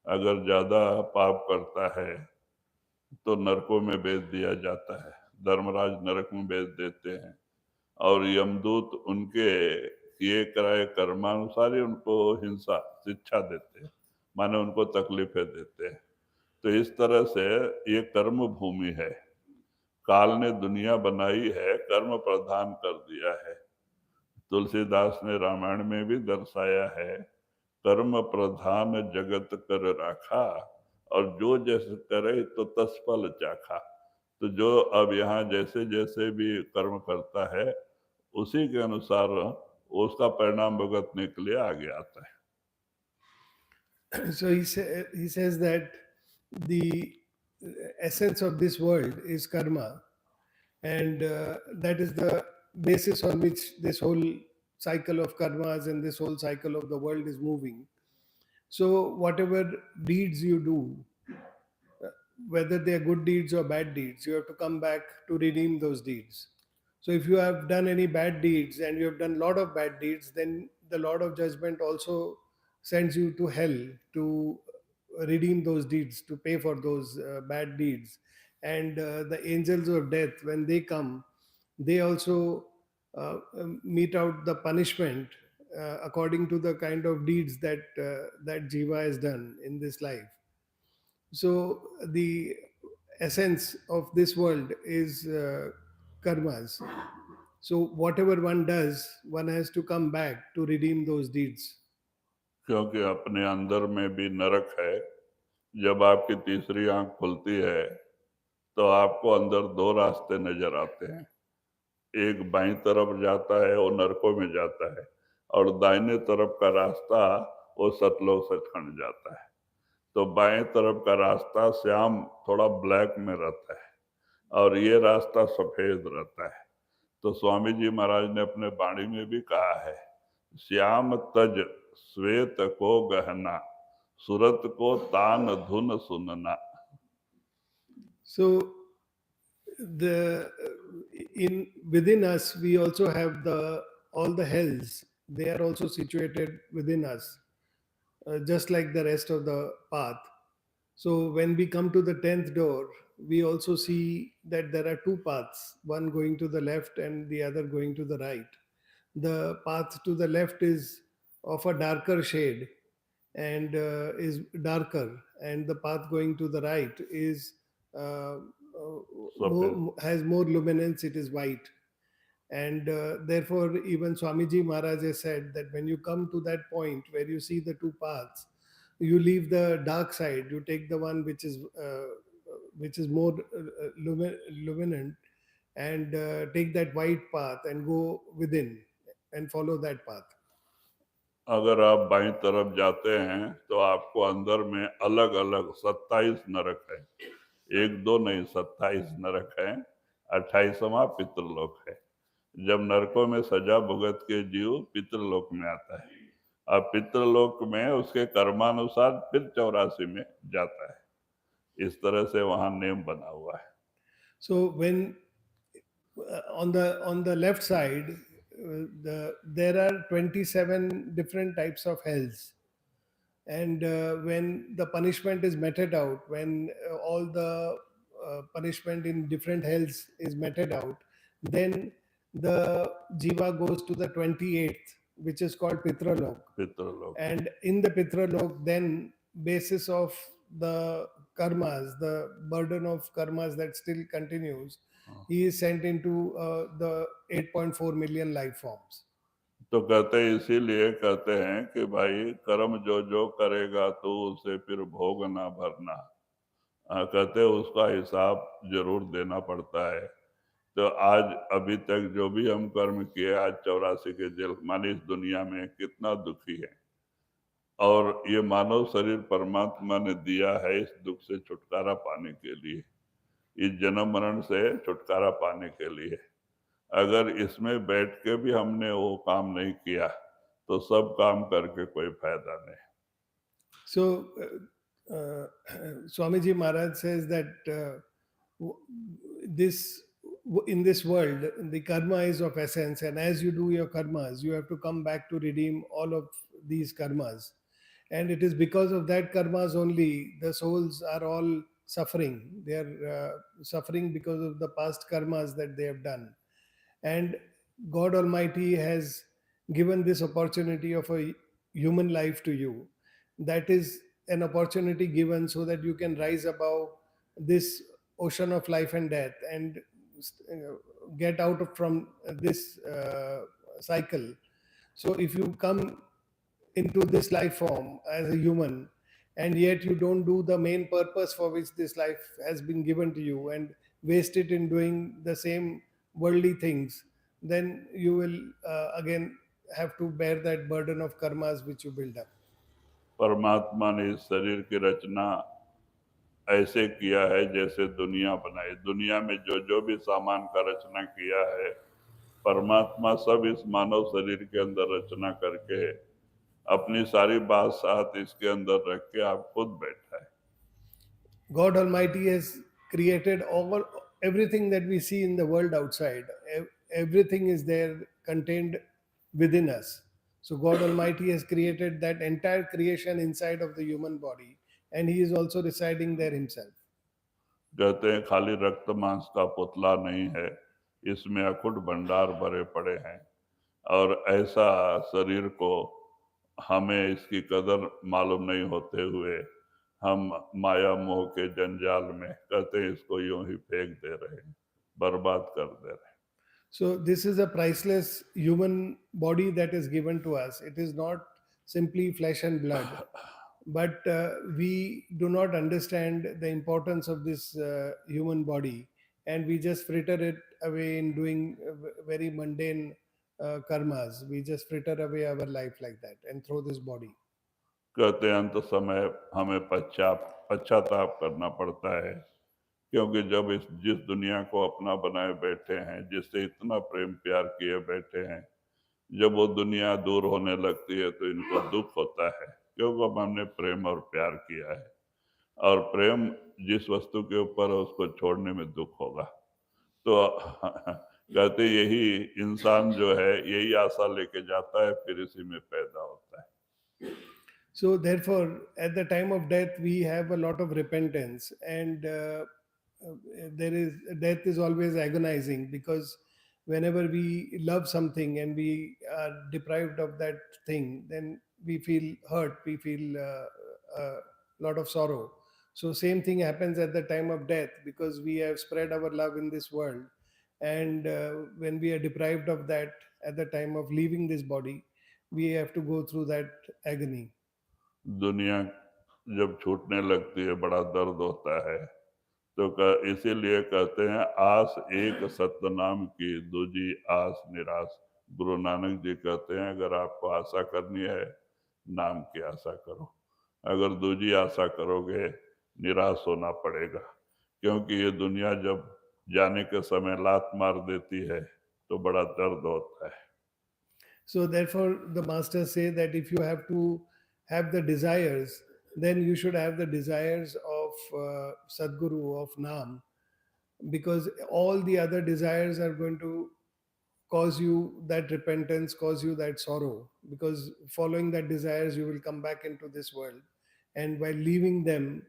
अगर ज्यादा पाप करता है तो नरकों में भेज दिया जाता है, धर्मराज नरक में भेज देते हैं, और यमदूत उनके किए कराए कर्मानुसार ही उनको हिंसा शिक्षा देते हैं, माने उनको तकलीफें देते हैं। तो इस तरह से ये कर्म भूमि है। काल ने दुनिया बनाई है, कर्म प्रधान कर दिया है। तुलसीदास ने रामायण में भी दर्शाया है, कर्म प्रधान जगत कर राखा, और जो जैसे करे तो तत्फल चाखा। तो जो अब यहाँ जैसे जैसे भी कर्म करता है, उसी के अनुसार उसका परिणाम भुगतने के लिए आगे आता है। So he says that the essence of this world is karma, and that is the basis on which this whole cycle of karmas and this whole cycle of the world is moving. So whatever deeds you do, whether they are good deeds or bad deeds, you have to come back to redeem those deeds. So if you have done any bad deeds and you have done a lot of bad deeds, then the Lord of Judgment also sends you to hell to redeem those deeds, to pay for those bad deeds. And the angels of death, when they come, they also mete out the punishment according to the kind of deeds that that jiva has done in this life. So the essence of this world is karmas. So whatever one does, one has to come back to redeem those deeds. क्योंकि अपने अंदर में भी नरक है। जब आपकी तीसरी आंख खुलती है तो आपको अंदर दो रास्ते नजर आते हैं। एक बाईं तरफ जाता है, वो नरकों में जाता है, और दाहिने तरफ का रास्ता वो सतलोक सचखंड जाता है। तो बाएं तरफ का रास्ता श्याम थोड़ा ब्लैक में रहता है, और ये रास्ता सफेद रहता है। तो स्वामी जी महाराज ने अपने वाणी में भी कहा है, श्याम तज श्वेत को गहना, सूरत को तान धुन सुनना। So the within us we also have all the hells. They are also situated within us, just like the rest of the path. So when we come to the 10th door, we also see that there are two paths, one going to the left and the other going to the right. The path to the left is of a darker shade and is darker, and the path going to the right is has more luminance, it is white. And therefore, even Swamiji Maharaj has said that when you come to that point where you see the two paths, you leave the dark side, you take the one which is more luminant, and take that white path and go within and follow that path. अगर आप बाईं तरफ जाते हैं तो आपको अंदर में अलग अलग 27 नरक है। एक दो नहीं, 27 नरक है। 28वां पितृलोक है। जब नरकों में सजा भुगत के जीव पितृलोक में आता है, अब पितृलोक में उसके कर्मानुसार फिर 84 में जाता है। इस तरह से वहां नियम बना हुआ है। So when on the left side, there are 27 different types of hells, And when the punishment is meted out, when all the punishment in different hells is meted out, then the jiva goes to the 28th, which is called Pitralok. पितृलोक And in the Pitralok, then basis of the karmas, the burden of karmas that still continues, he is sent into the 8.4 million life forms. तो कहते हैं, इसीलिए कहते हैं कि भाई कर्म जो जो करेगा तो उसे फिर भोग ना भरना। कहते हैं उसका हिसाब जरूर देना पड़ता है। तो आज अभी तक जो भी हम कर्म किए, आज 84 के जेल माने इस दुनिया में कितना दुखी है, और ये मानव शरीर परमात्मा ने दिया है इस दुख से छुटकारा पाने के लिए, इस जन्म मरण से छुटकारा पाने के लिए। अगर इसमें बैठ के भी हमने वो काम नहीं किया तो सब काम करके कोई फायदा नहीं। So, Swamiji Maharaj says that in this world, the karma is of essence, and as you do your karmas, you have to come back to redeem all of these karmas. And it is because of that karmas only the souls are all suffering. They are suffering because of the past karmas that they have done. And God Almighty has given this opportunity of a human life to you. That is an opportunity given so that you can rise above this ocean of life and death and get out from this cycle. So if you come into this life form as a human, and yet you don't do the main purpose for which this life has been given to you and waste it in doing the same worldly things, then you will again have to bear that burden of karmas which you build up. परमात्मा ने इस शरीर की रचना ऐसे किया है जैसे दुनिया बनाई। दुनिया में जो जो भी सामान का रचना किया है, परमात्मा सब इस मानव शरीर के अंदर रचना करके अपनी सारी बात साथ इसके अंदर रख के आप खुद बैठा है। God Almighty has created everything that we see in the world outside. Everything is there contained within us. So God Almighty has created that entire creation inside of the human body, and He is also residing there Himself. कहते हैं खाली रक्त मांस का पुतला नहीं है, इसमें अकुट भंडार भरे पड़े हैं, और ऐसा शरीर को हमें इसकी कदर मालूम नहीं होते हुए हम माया मोह के जंजाल में कहते हैं इसको यूं ही फेंक दे रहे हैं, बर्बाद कर दे रहे हैं। So this is a priceless human body that is given to us. It is not simply flesh and blood, but we do not understand the importance of this human body, and we just fritter it away in doing very mundane karmas. We just fritter away our life like that and throw this body. कहते हैं अंत समय हमें पश्चाताप करना पड़ता है, क्योंकि जब जिस दुनिया को अपना बनाए बैठे हैं, जिससे इतना प्रेम प्यार किए बैठे हैं, जब वो दुनिया दूर होने लगती है तो इनको दुख होता है, क्योंकि अब हमने प्रेम और प्यार किया है, और प्रेम जिस वस्तु के ऊपर है उसको छोड़ने में दुख होगा। तो कहते यही इंसान जो है यही आशा लेके जाता है, फिर इसी में पैदा होता है। So therefore, at the time of death, we have a lot of repentance, and death is always agonizing, because whenever we love something and we are deprived of that thing, then we feel hurt, we feel a lot of sorrow. So same thing happens at the time of death, because we have spread our love in this world, and when we are deprived of that at the time of leaving this body, we have to go through that agony. दुनिया जब छूटने लगती है बड़ा दर्द होता है, तो इसीलिए कहते हैं आस एक सत्य नाम की, दूजी आस निराश। गुरु नानक जी कहते हैं अगर आपको आशा करनी है, नाम की आशा करो, अगर दूजी आशा करोगे निराश होना पड़ेगा, क्योंकि ये दुनिया जब जाने के समय लात मार देती है तो बड़ा दर्द होता है। So therefore, the masters say that if you have to have the desires, then you should have the desires of Sadguru, of Naam, because all the other desires are going to cause you that repentance, cause you that sorrow, because following that desires, you will come back into this world. And while leaving them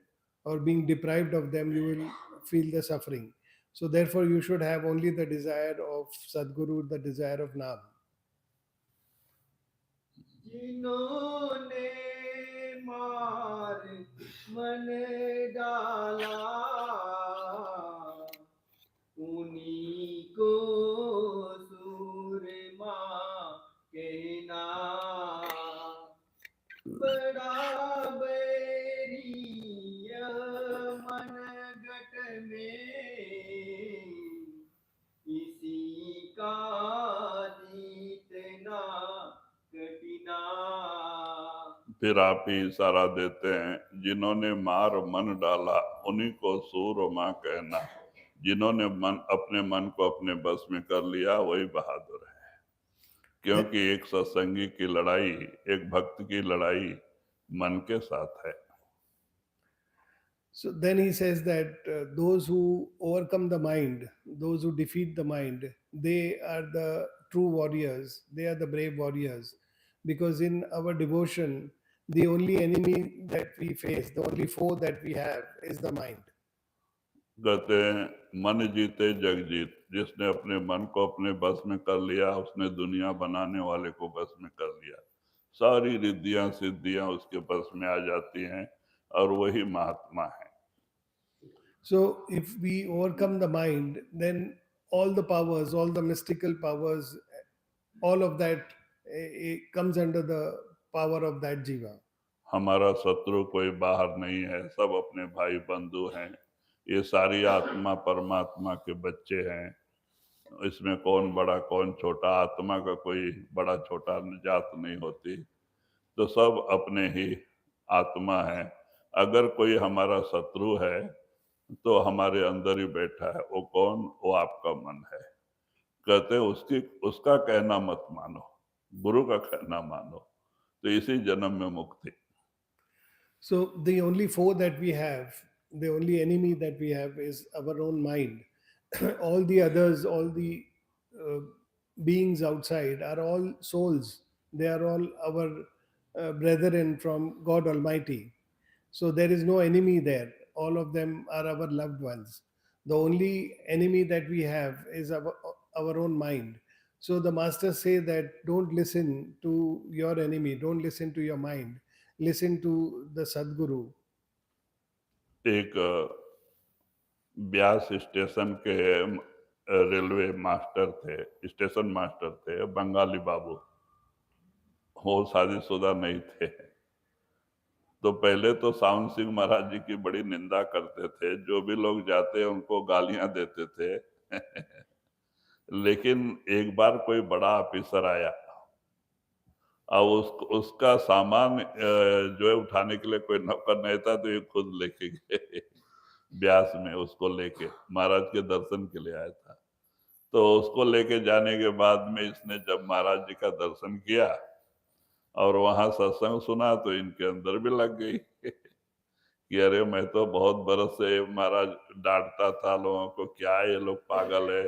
or being deprived of them, you will feel the suffering. So, therefore, you should have only the desire of Sadguru, the desire of Nam. जिन्होंने मार मन डाला उन्हीं को सूरमा कहना बड़ा बैरी मन गट में इसी का जीतना कठिना फिर आप ही इशारा देते हैं, जिन्होंने मार मन डाला उन्हीं को सूरमा कहना। जिन्होंने अपने मन को अपने बस में कर लिया वही बहादुर है, क्योंकि एक सत्संगी की लड़ाई, एक भक्त की लड़ाई मन के साथ है। So then he says that those who overcome the mind, those who defeat the mind, they are the true warriors. They are the brave warriors. Because in our devotion, the only enemy that we face, the only foe that we have is the mind. कहते हैं, मन जीते जग जीत। जिसने अपने मन को अपने बस में कर लिया, उसने दुनिया बनाने वाले को बस में कर लिया। सारी रिद्धियां सिद्धियां उसके बस में आ जाती हैं और वही महात्मा है। So if we overcome the mind, then all the powers, all the mystical powers, all of that comes under the power of that jiva. हमारा शत्रु कोई बाहर नहीं है, सब अपने भाई बंधु हैं। ये सारी आत्मा परमात्मा के बच्चे हैं। इसमें कौन बड़ा कौन छोटा, आत्मा का कोई बड़ा छोटा जात नहीं होती। तो सब अपने ही आत्मा है। अगर कोई हमारा शत्रु है तो हमारे अंदर ही बैठा है। वो कौन? वो आपका मन है। कहते उसका कहना मत मानो, गुरु का कहना मानो, तो इसी जन्म में मुक्ति। So the only foe that we have, the only enemy that we have is our own mind. All the others, all the beings outside are all souls. They are all our brethren from God Almighty. So there is no enemy there. All of them are our loved ones. The only enemy that we have is our own mind. So the masters say that don't listen to your enemy, don't listen to your mind, listen to the Sadguru. एक Beas station के railway master थे, station master थे, बंगाली बाबू। वो शादीशुदा नहीं थे। तो पहले तो सावन सिंह महाराज जी की बड़ी निंदा करते थे, जो भी लोग जाते उनको गालियां देते थे। लेकिन एक बार कोई बड़ा ऑफिसर आया और उसका सामान जो है उठाने के लिए कोई नौकर नहीं था, तो ये खुद लेके गए ब्यास में। उसको लेके महाराज के दर्शन के लिए आया था। तो उसको लेके जाने के बाद में इसने जब महाराज जी का दर्शन किया और वहां सत्संग सुना, तो इनके अंदर भी लग गई कि अरे मैं तो बहुत बरस से महाराज डांटता था लोगों को, क्या ये लोग पागल है,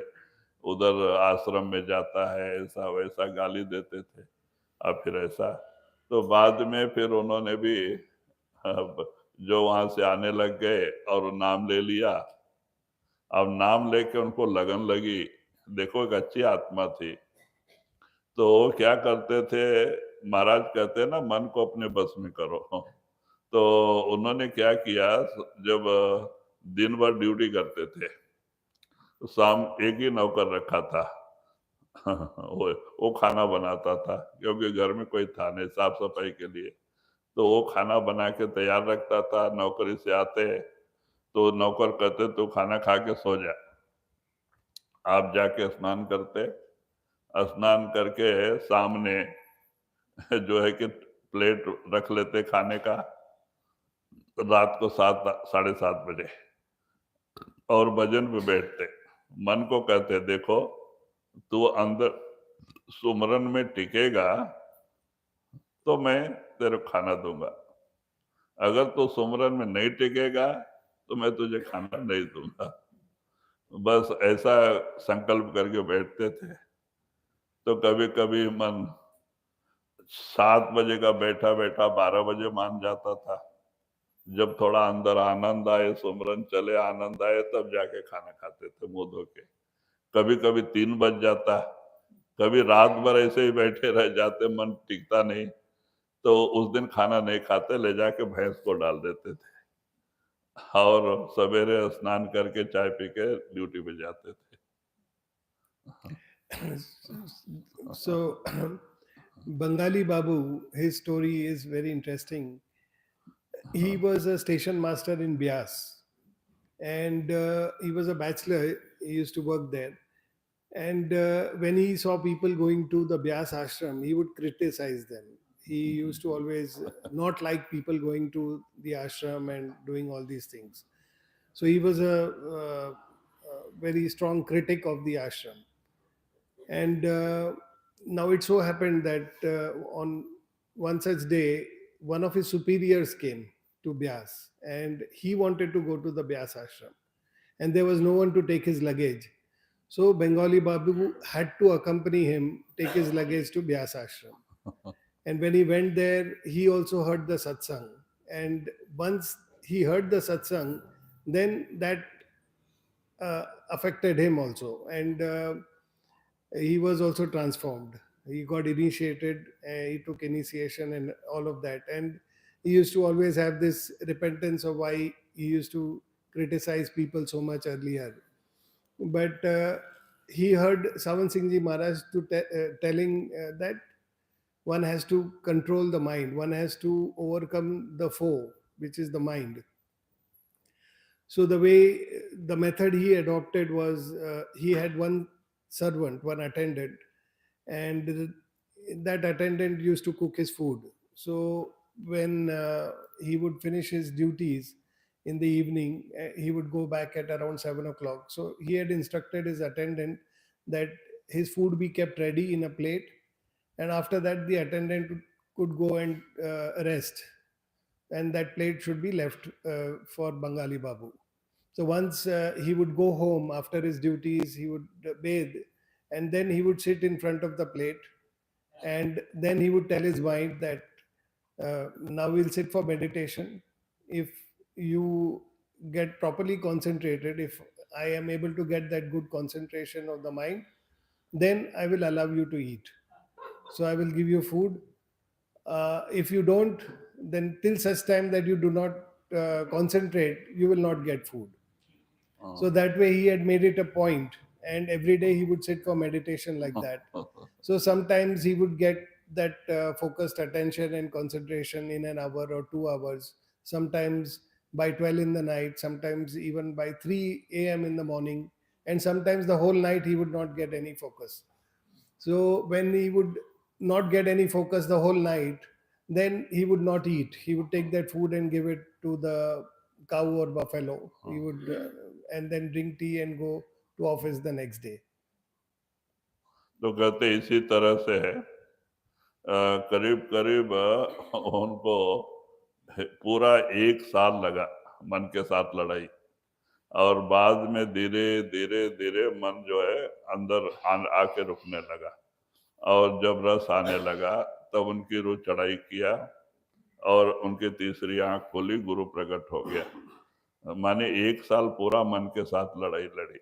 उधर आश्रम में जाता है, ऐसा वैसा गाली देते थे, अब फिर ऐसा। तो बाद में फिर उन्होंने भी जो वहां से आने लग गए और नाम ले लिया। अब नाम लेके उनको लगन लगी, देखो एक अच्छी आत्मा थी। तो क्या करते थे, महाराज कहते ना मन को अपने बस में करो। तो उन्होंने क्या किया, जब दिन भर ड्यूटी करते थे तो शाम एक ही नौकर रखा था। वो खाना बनाता था, क्योंकि घर में कोई था नहीं साफ सफाई के लिए। तो वो खाना बना के तैयार रखता था। नौकरी से आते तो नौकर कहते तू खाना खा के सो जा। आप जाके स्नान करते, स्नान करके सामने जो है कि प्लेट रख लेते खाने का, रात को 7 साढ़े 7 बजे, और भजन पे बैठते। मन को कहते देखो तू अंदर सुमरन में टिकेगा तो मैं तेरे को खाना दूंगा, अगर तू सुमरन में नहीं टिकेगा तो मैं तुझे खाना नहीं दूंगा। बस ऐसा संकल्प करके बैठते थे। तो कभी कभी मन 7 बजे का बैठा बैठा 12 बजे मान जाता था। जब थोड़ा अंदर आनंद आए, सुमरन चले, आनंद आए, तब जाके खाना खाते थे मुंह धो के। कभी कभी 3 बज जाता, कभी रात भर ऐसे ही बैठे रह जाते, मन टिकता नहीं, तो उस दिन खाना नहीं खाते, ले जाके भैंस को डाल देते थे और सवेरे स्नान करके चाय पी के ड्यूटी पे जाते थे। So, Bengali Babu, his story is very interesting. He was a station master in Bias, and he was a bachelor. He used to work there. And when he saw people going to the Bias ashram, he would criticize them. He used to always not like people going to the ashram and doing all these things. So he was a very strong critic of the ashram. And now it so happened that on one such day, one of his superiors came to Byas and he wanted to go to the Byas ashram. And there was no one to take his luggage. So Bengali Babu had to accompany him, take his luggage to Byas ashram. And when he went there, he also heard the satsang. And once he heard the satsang, then that affected him also. And he was also transformed. He got initiated, he took initiation and all of that. And he used to always have this repentance of why he used to criticize people so much earlier. But he heard Sawan Singh Ji Maharaj telling that one has to control the mind, one has to overcome the foe, which is the mind. So the way, the method he adopted was he had one servant, one attendant, and that attendant used to cook his food. So when he would finish his duties in the evening, he would go back at around 7 o'clock. So he had instructed his attendant that his food be kept ready in a plate, and after that the attendant could go and rest, and that plate should be left for Bengali Babu. So once he would go home after his duties, he would bathe, and then he would sit in front of the plate, and then he would tell his mind that now we'll sit for meditation. If you get properly concentrated, if I am able to get that good concentration of the mind, then I will allow you to eat. So I will give you food. If you don't, then till such time that you do not concentrate, you will not get food. So that way he had made it a point, and every day he would sit for meditation like that. So sometimes he would get that focused attention and concentration in an hour or 2 hours, sometimes by 12 in the night, sometimes even by 3 a.m. in the morning, and sometimes the whole night he would not get any focus. So when he would not get any focus the whole night, then he would not eat. He would take that food and give it to the cow or buffalo. He would and then drink tea and go to office the next day. तो कहते इसी तरह से करीब करीब उनको पूरा 1 साल लगा मन के साथ लड़ाई, और बाद में धीरे धीरे धीरे मन जो है अंदर आके रुकने लगा, और जब रस आने लगा तब उनकी रूह चढ़ाई किया और उनकी तीसरी आंख खुली, गुरु प्रकट हो गया। माने 1 साल पूरा मन के साथ लड़ाई लड़ी।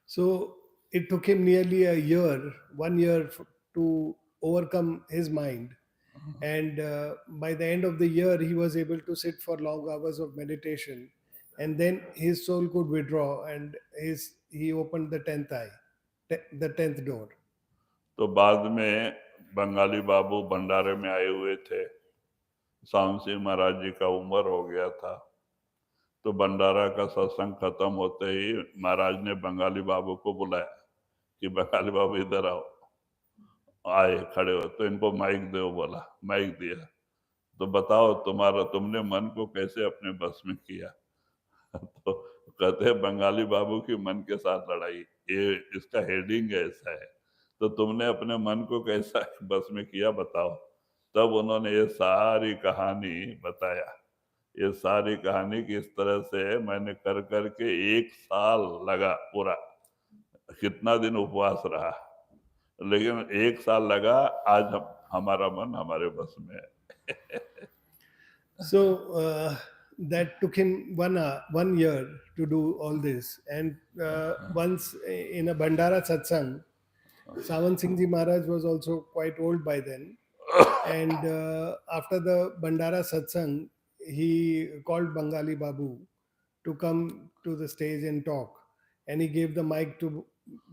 So it took him nearly a year, 1 year to overcome his mind. And by the end of the year, he was able to sit for long hours of meditation. And then his soul could withdraw, and he opened the 10th eye, the 10th door. तो बाद में बंगाली बाबू भंडारे में आए हुए थे। सावन सिंह महाराज जी का उम्र हो गया था, तो भंडारा का सत्संग खत्म होते ही महाराज ने बंगाली बाबू को बुलाया कि बंगाली बाबू इधर आओ। आए, खड़े हो, तो इनको माइक दो बोला। माइक दिया, तो बताओ तुमने मन को कैसे अपने बस में किया? तो कहते हैं बंगाली बाबू की मन के साथ लड़ाई, ये इसका हेडिंग ऐसा है। तो तुमने अपने मन को कैसा बस में किया, बताओ। तब उन्होंने ये सारी कहानी बताया, ये सारी कहानी किस तरह से मैंने कर करके 1 साल लगा पूरा, कितना दिन उपवास रहा, लेकिन 1 साल लगा, आज हमारा मन हमारे बस में है। So that took him 1 year to do all this. And once in a Bandara satsang, Sawan Singh Ji Maharaj was also quite old by then. And after the Bandara satsang, he called Bengali Babu to come to the stage and talk. And he gave the mic to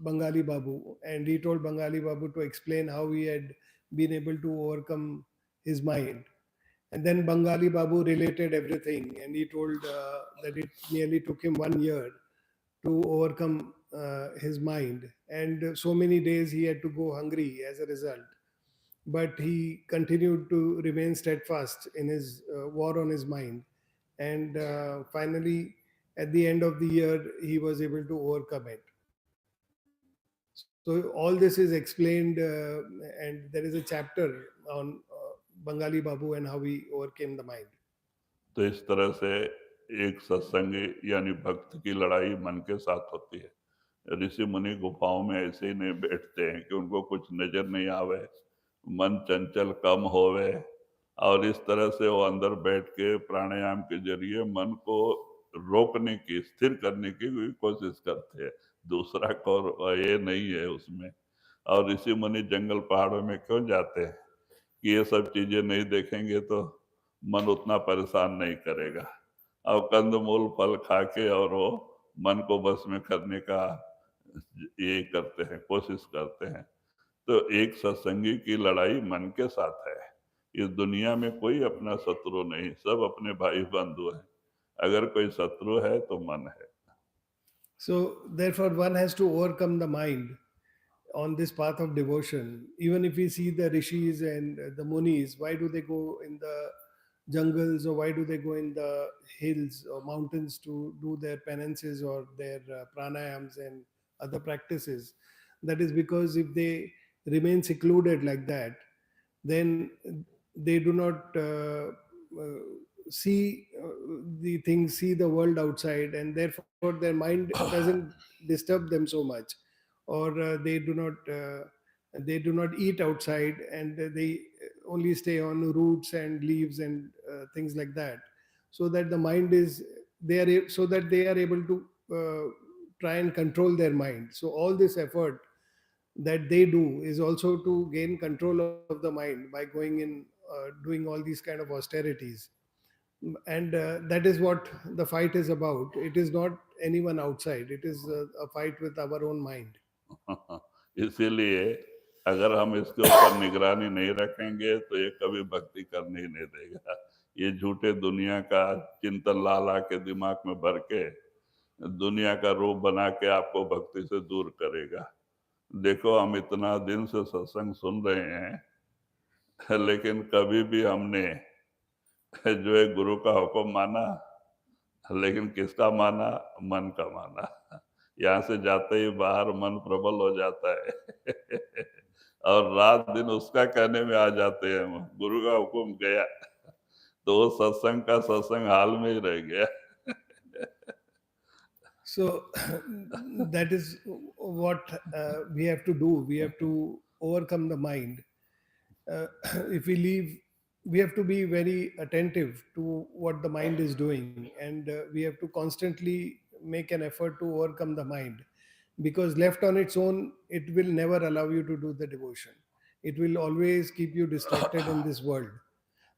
Bengali Babu, and he told Bengali Babu to explain how he had been able to overcome his mind. And then Bengali Babu related everything, and he told that it nearly took him 1 year to overcome his mind, and so many days he had to go hungry as a result. But he continued to remain steadfast in his war on his mind, and finally, at the end of the year, he was able to overcome it. So all this is explained, and there is a chapter on Bengali Babu and how he overcame the mind. तो इस तरह से एक सत्संगी यानी भक्त की लड़ाई मन के साथ होती है। ऋषि मुनि गुफाओं में ऐसे ही नहीं बैठते हैं कि उनको कुछ नजर नहीं आवे, मन चंचल कम होवे, और इस तरह से वो अंदर बैठ के प्राणायाम के जरिए मन को रोकने की, स्थिर करने की भी कोशिश करते हैं। दूसरा और ये नहीं है उसमें। और ऋषि मुनि जंगल पहाड़ों में क्यों जाते हैं कि ये सब चीजें नहीं देखेंगे तो मन उतना परेशान नहीं करेगा। और कंदमूल फल खा के और वो मन को बस में करने का ये करते हैं, कोशिश करते हैं। तो एक सत्संगी की लड़ाई मन के साथ है। इस दुनिया में कोई अपना शत्रु नहीं, सब अपने भाई बंधु हैं। अगर कोई शत्रु है तो मन है। So, therefore, one has to overcome the mind on this path of devotion. Even if we see the rishis and the munis, why do they go in the jungles, or why do they go in the hills or mountains to do their penances or their pranayams and other practices? That is because if they remain secluded like that, then they do not see the things, see the world outside, and therefore their mind doesn't disturb them so much, or they do not eat outside, and they only stay on roots and leaves and things like that, so that the mind is so that they are able to try and control their mind. So all this effort that they do is also to gain control of the mind by going in doing all these kind of austerities. And that is what the fight is about. It is not anyone outside, it is a fight with our own mind. इसीलिए अगर हम इसके ऊपर निगरानी नहीं रखेंगे तो ये कभी भक्ति करने ही नहीं देगा। ये झूठे दुनिया का चिंतन ला ला के दिमाग में भर के दुनिया का रूप बना के आपको भक्ति से दूर करेगा। देखो, हम इतना दिन से सत्संग सुन रहे हैं, लेकिन कभी भी हमने जो है गुरु का हुक्म माना, लेकिन किसका माना? मन का माना। यहाँ से जाते ही बाहर मन प्रबल हो जाता है और रात दिन उसका कहने में आ जाते हैं हम। गुरु का हुक्म गया तो वो सत्संग का सत्संग हाल में ही रह गया। So that is what we have to do. We have to overcome the mind. If we leave, we have to be very attentive to what the mind is doing, and we have to constantly make an effort to overcome the mind, because left on its own, it will never allow you to do the devotion. It will always keep you distracted in this world.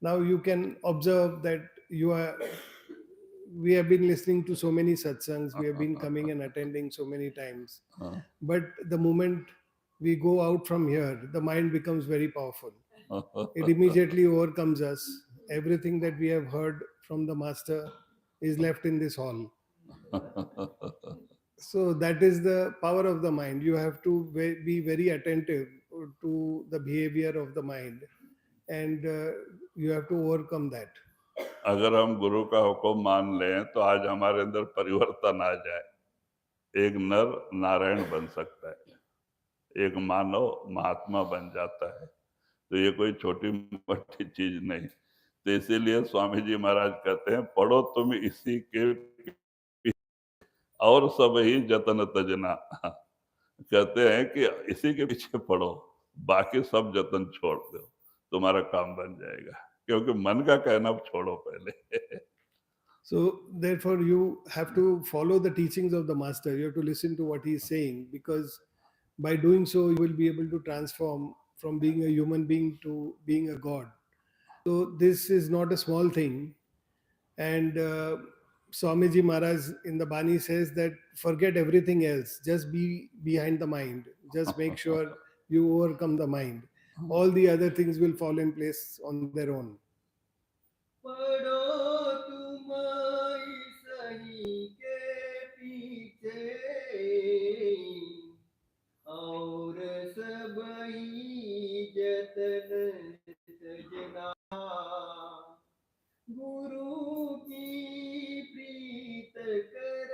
Now you can observe that we have been listening to so many satsangs, we have been coming and attending so many times, but the moment we go out from here, the mind becomes very powerful. It immediately overcomes us. Everything that we have heard from the master is left in this hall. So that is the power of the mind. You have to be very attentive to the behavior of the mind, and you have to overcome that. अगर हम गुरु का हुक्म मान लें तो आज हमारे अंदर परिवर्तन आ जाए। एक नर नारायण बन सकता है, एक मानव महात्मा बन जाता है। तो ये कोई छोटी मोटी चीज नहीं। तो इसीलिए स्वामी जी महाराज कहते हैं, पढ़ो तुम इसी के और सब ही जतन तजना। कहते हैं कि इसी के पीछे पड़ो, बाकी सब जतन छोड़ दो, तुम्हारा काम बन जाएगा, क्योंकि मन का कहना छोड़ो पहले। So, therefore, you have to follow the teachings of the master. You have to listen to what he is saying, because by doing so, you will be able to transform from being a human being to being a god. So, this is not a small thing. And Swamiji Maharaj in the Bani says that forget everything else, just be behind the mind, just make sure you overcome the mind. All the other things will fall in place on their own. पढ़ो तुम सही के पीछे और सबही जतन सजना गुरु की प्रीत कर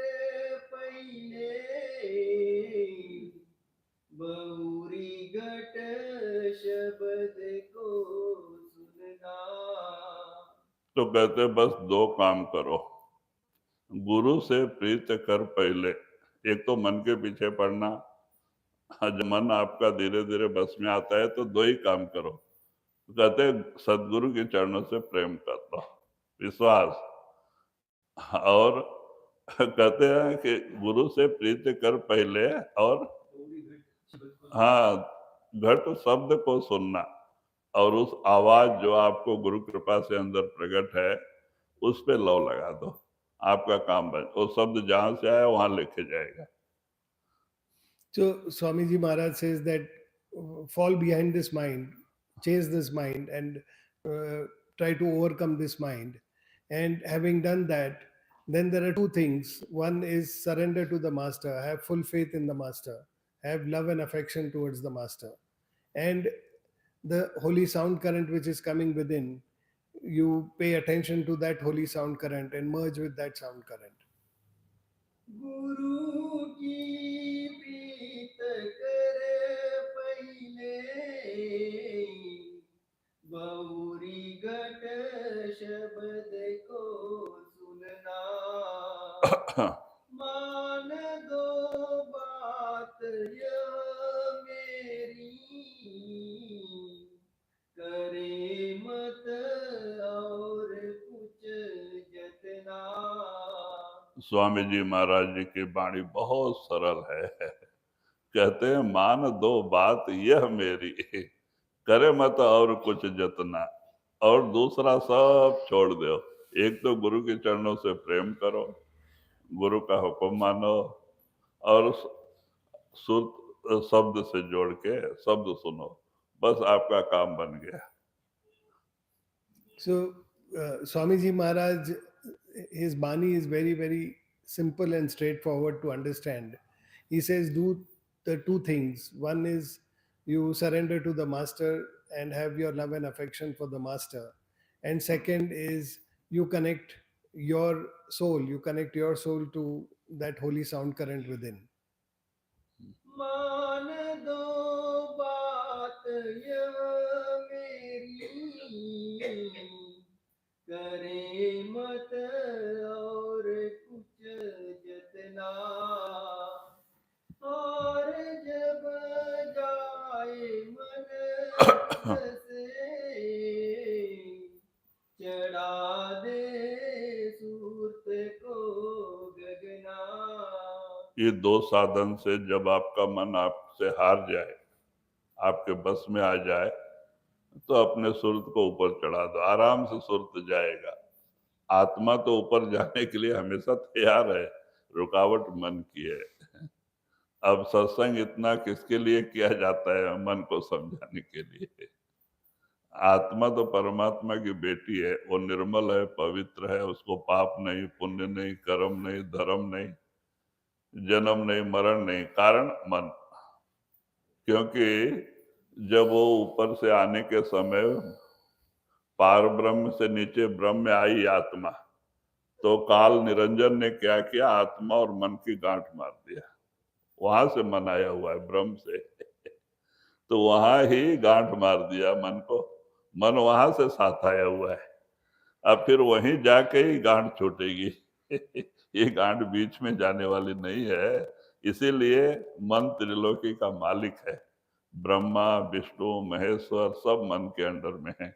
पहले बहुरी घट शब्द को सुनना। तो कहते बस दो काम करो, गुरु से प्रीत कर पहले, एक तो मन के पीछे पड़ना, जब मन आपका धीरे धीरे बस में आता है तो दो ही काम करो। तो कहते सदगुरु के चरणों से प्रेम कर लो, विश्वास, और कहते हैं कि गुरु से प्रीत कर पहले, और हाँ, घट शब्द को सुनना, और उस आवाज जो आपको गुरु कृपा से अंदर प्रकट है उस पे लौ लगा दो, आपका काम बन, वो शब्द जहां से आया वहां लेके जाएगा। So Swamiji Maharaj says that fall behind this mind, chase this mind, and try to overcome this mind. And having done that, then there are two things. One is surrender to the master, have full faith in the master, have love and affection towards the master. And the holy sound current which is coming within, you pay attention to that holy sound current and merge with that sound current. गुरु की प्रीत कर पहले बहुरी घट शब्द को सुनना मान दो बात यह मेरी करे मत और कुछ जतना। स्वामी जी महाराज जी की वाणी बहुत सरल है। कहते हैं मान दो बात यह मेरी, करे मत और कुछ जतना, और दूसरा सब छोड़ दो। एक तो गुरु के चरणों से प्रेम करो, गुरु का हुक्म मानो, और सुर शब्द से जोड़ के शब्द सुनो, बस आपका काम बन गया। So Swamiji Maharaj, his Bani is very, very simple and straightforward to understand. He says, do the two things. One is you surrender to the master and have your love and affection for the master. And second is you connect your soul, to that holy sound current within. मान दो बात यह मेरी, करे मत और कुछ जतना, और जब जाए मन से चढ़ा दे सूरत को गगना। ये दो साधन से जब आपका मन आपसे हार जाए, आपके बस में आ जाए, तो अपने सुरत को ऊपर चढ़ा दो, आराम से सुरत जाएगा। आत्मा तो ऊपर जाने के लिए हमेशा तैयार है, रुकावट मन की है। अब सत्संग इतना किसके लिए किया जाता है? मन को समझाने के लिए। आत्मा तो परमात्मा की बेटी है, वो निर्मल है, पवित्र है, उसको पाप नहीं, पुण्य नहीं, कर्म नहीं, धर्म नहीं, जन्म नहीं, मरण नहीं, कारण मन। क्योंकि जब वो ऊपर से आने के समय पार ब्रह्म से नीचे ब्रह्म में आई आत्मा, तो काल निरंजन ने क्या किया? आत्मा और मन की गांठ मार दिया। वहां से मन आया हुआ है, ब्रह्म से, तो वहां ही गांठ मार दिया मन को। मन वहां से साथ आया हुआ है, अब फिर वहीं जाके ही गांठ छूटेगी। ये गांठ बीच में जाने वाली नहीं है, इसीलिए मन त्रिलोकी का मालिक है। ब्रह्मा विष्णु महेश्वर सब मन के अंडर में है।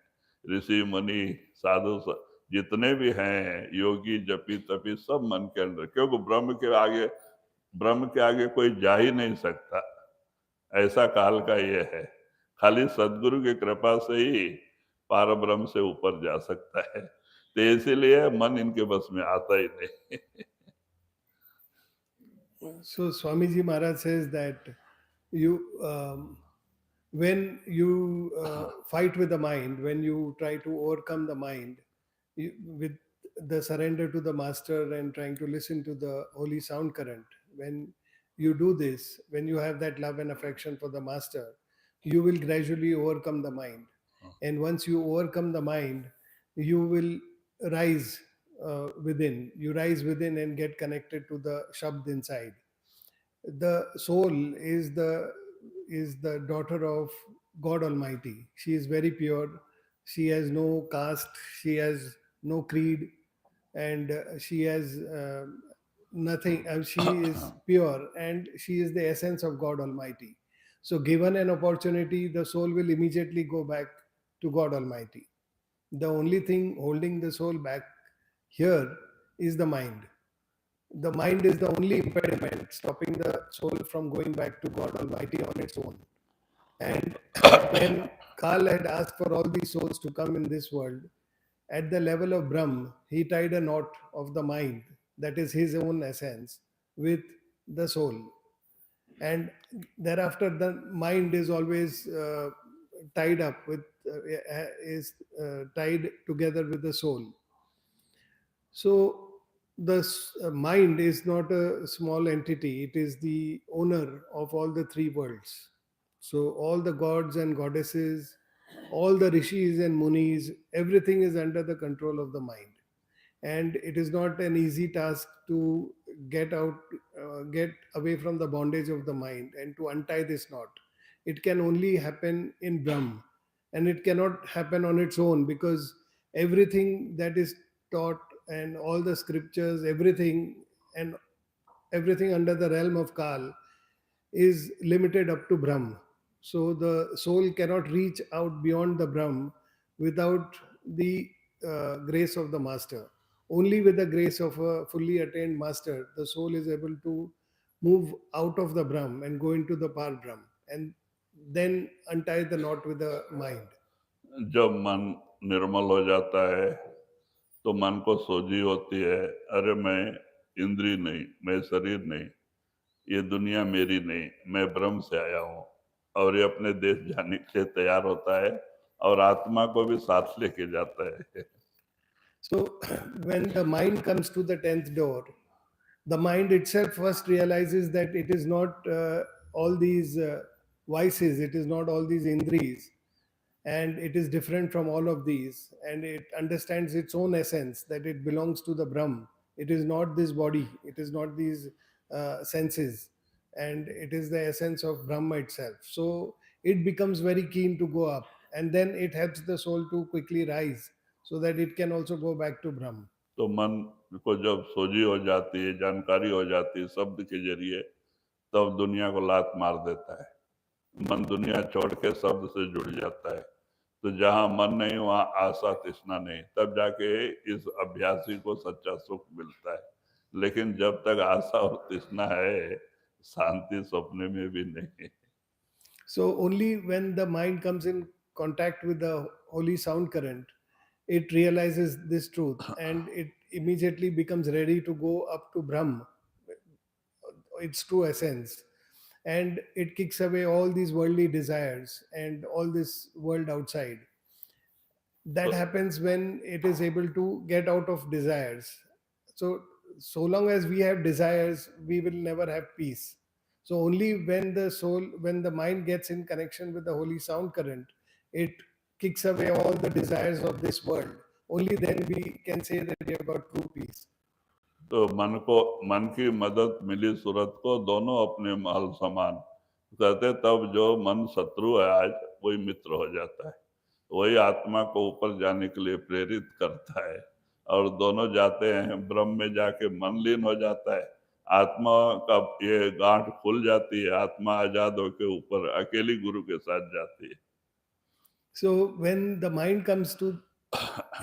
ऋषि मुनि साधु जितने भी हैं योगी जपी तपी सब मन के अंदर, क्योंकि ब्रह्म के आगे कोई जा ही नहीं सकता। ऐसा काल का ये है। खाली सदगुरु की कृपा से ही पार ब्रह्म से ऊपर जा सकता है। तो इसीलिए मन इनके बस में आता ही नहीं। So Swamiji Maharaj says that when you fight with the mind, when you try to overcome the mind with the surrender to the master and trying to listen to the holy sound current, when you do this, when you have that love and affection for the master, you will gradually overcome the mind. And once you overcome the mind, you will rise within. You rise within and get connected to the Shabd inside. The soul is the daughter of God Almighty. She is very pure. She has no caste. She has no creed, and she has nothing. She is pure, and she is the essence of God Almighty. So, given an opportunity, the soul will immediately go back to God Almighty. The only thing holding the soul back here is the mind. The mind is the only impediment stopping the soul from going back to God Almighty on its own. And when Kal had asked for all these souls to come in this world, at the level of Brahm, he tied a knot of the mind, that is his own essence, with the soul. And thereafter, the mind is always tied up with, tied together with the soul. So the mind is not a small entity, it is the owner of all the three worlds. So all the gods and goddesses, all the rishis and munis, everything is under the control of the mind. And it is not an easy task to get away from the bondage of the mind and to untie this knot. It can only happen in Brahm, and it cannot happen on its own, because everything that is taught and all the scriptures, and everything under the realm of Kal is limited up to Brahm. So the soul cannot reach out beyond the Brahm without the grace of the master. Only with the grace of a fully attained master, the soul is able to move out of the Brahm and go into the Par Brahm, and then untie the knot with the mind. जब मन निर्मल हो जाता है तो मन को सोझी होती है, अरे मैं इंद्री नहीं, मैं शरीर नहीं, ये दुनिया मेरी नहीं, मैं ब्रह्म से आया हूँ। और ये अपने देश जाने के लिए तैयार होता है और आत्मा को भी साथ लेके जाता है। So when the mind comes to the 10th door, the mind itself first realizes that it is not all these vices, it is not all these indris, and it is different from all of these, and it understands its own essence, that it belongs to the Brahm. It is not this body, it is not these senses, and it is the essence of Brahma itself. So it becomes very keen to go up, and then it helps the soul to quickly rise so that it can also go back to Brahm. तो मन को जब सोझी हो जाती है, जानकारी हो जाती है शब्द के जरिए, तब दुनिया को लात मार देता है। मन दुनिया छोड़ के शब्द से जुड़ जाता है। तो जहाँ मन नहीं वहाँ आशा तृष्णा नहीं, तब जाके इस अभ्यासी को सच्चा सुख मिलता है। लेकिन जब तक आशा और तृष्णा है, शांति सपने में भी नहीं। So only when the mind comes in contact with the holy sound current, it realizes this truth, and it immediately becomes ready to go up to Brahm, its true essence. And it kicks away all these worldly desires and all this world outside. That happens when it is able to get out of desires. So long as we have desires, we will never have peace. So only when the mind gets in connection with the holy sound current, it kicks away all the desires of this world. Only then we can say that we have got true peace. तो मन की मदद मिली सूरत को, दोनों अपने महल समान कहते, तब जो मन शत्रु है आज वही मित्र हो जाता है। वही आत्मा को ऊपर जाने के लिए प्रेरित करता है, और दोनों जाते हैं ब्रह्म में, जाके मन लीन हो जाता है आत्मा का ये गांठ खुल जाती है, आत्मा आजाद होके ऊपर अकेली गुरु के साथ जाती है। So when the mind comes to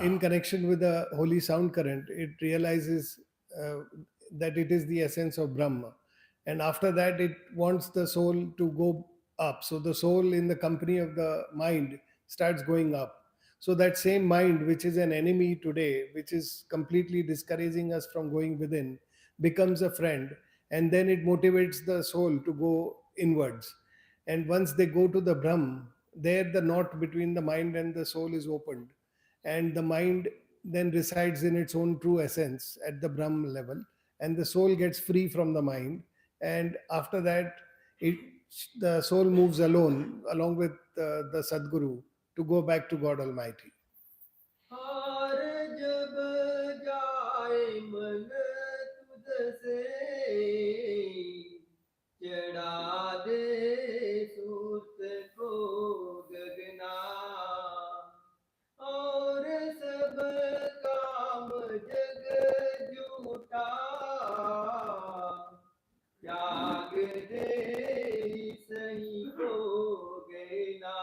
in connection with the holy sound current, it realizes uh, that it is the essence of Brahma. And after that, it wants the soul to go up. So the soul, in the company of the mind, starts going up. So that same mind, which is an enemy today, which is completely discouraging us from going within, becomes a friend. And then it motivates the soul to go inwards. And once they go to the Brahm, there the knot between the mind and the soul is opened, and the mind then resides in its own true essence at the Brahm level, and the soul gets free from the mind. And after that, it, the soul moves alone, along with the Sadguru, to go back to God Almighty. हार जब जाए मन तुझसे चढ़ा दे सूत को गगना और सब काम जग झूठा त्याग दे सही हो गए ना।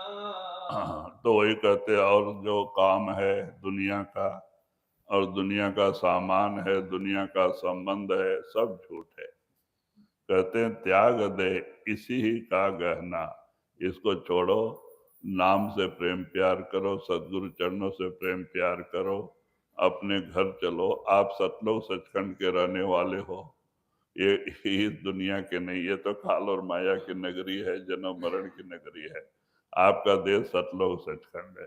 तो वही कहते हैं, और जो काम है दुनिया का और दुनिया का सामान है, दुनिया का संबंध है, सब झूठ है। कहते हैं त्याग दे इसी ही का गहना, इसको छोड़ो, नाम से प्रेम प्यार करो, सदगुरु चरणों से प्रेम प्यार करो, अपने घर चलो। आप सतलोक सचखंड के रहने वाले हो, ये इस दुनिया के नहीं, ये तो काल और माया की नगरी है, जन्म मरण की नगरी है। आपका देश सतलोक सचखंड है।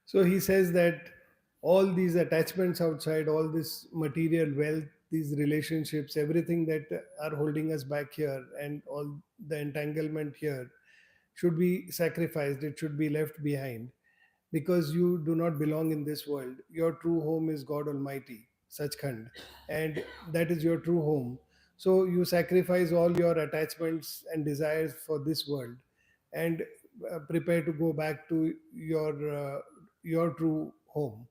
So he says that all these attachments outside, all this material wealth, these relationships, everything that are holding us back here, and all the entanglement here should be sacrificed, it should be left behind, because you do not belong in this world. Your true home is God Almighty, Sachkhand, and that is your true home. So you sacrifice all your attachments and desires for this world, and prepare to go back to your true home.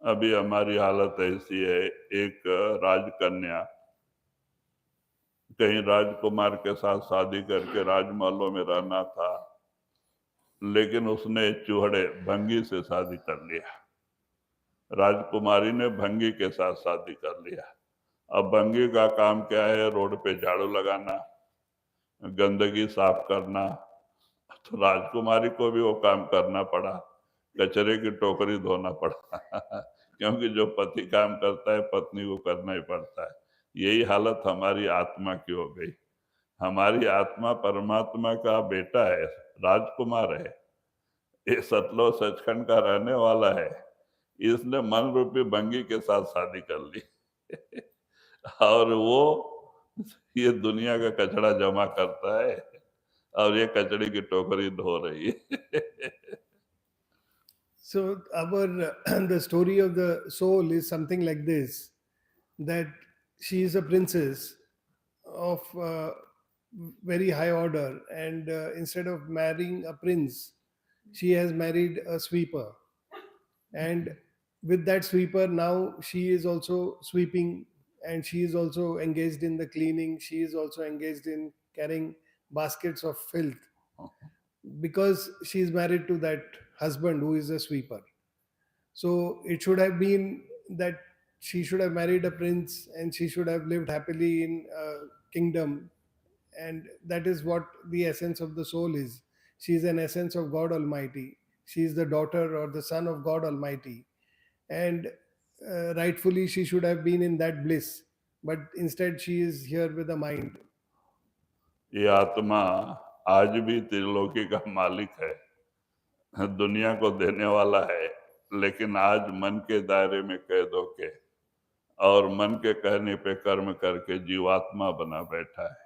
अभी हमारी हालत ऐसी है, एक राजकन्या कहीं राजकुमार के साथ शादी करके राजमहलों में रहना था, लेकिन उसने चूहड़े भंगी से शादी कर लिया। राजकुमारी ने भंगी के साथ शादी कर लिया। अब भंगी का काम क्या है? रोड पे झाड़ू लगाना, गंदगी साफ करना। तो राजकुमारी को भी वो काम करना पड़ा, कचरे की टोकरी धोना पड़ा क्योंकि जो पति काम करता है पत्नी को करना ही पड़ता है। यही हालत हमारी आत्मा की हो गई। हमारी आत्मा परमात्मा का बेटा है, राजकुमार है, ये सतलोक सचखंड का रहने वाला है। इसने मन रूपी भंगी के साथ शादी कर ली और वो ये दुनिया का कचरा जमा करता है और ये कचरे की टोकरी धो रही है So our the story of the soul is something like this: that she is a princess of very high order, and instead of marrying a prince, she has married a sweeper, and with that sweeper now she is also sweeping, and she is also engaged in the cleaning, she is also engaged in carrying baskets of filth, because she is married to that husband who is a sweeper. So it should have been that she should have married a prince, and she should have lived happily in a kingdom. And that is what the essence of the soul is. She is an essence of God Almighty. She is the daughter or the son of God Almighty. And rightfully, she should have been in that bliss. But instead, she is here with a mind. ये आत्मा आज भी त्रिलोकी का मालिक है, दुनिया को देने वाला है, लेकिन आज मन के दायरे में कैद होके और मन के कहने पे कर्म करके जीवात्मा बना बैठा है।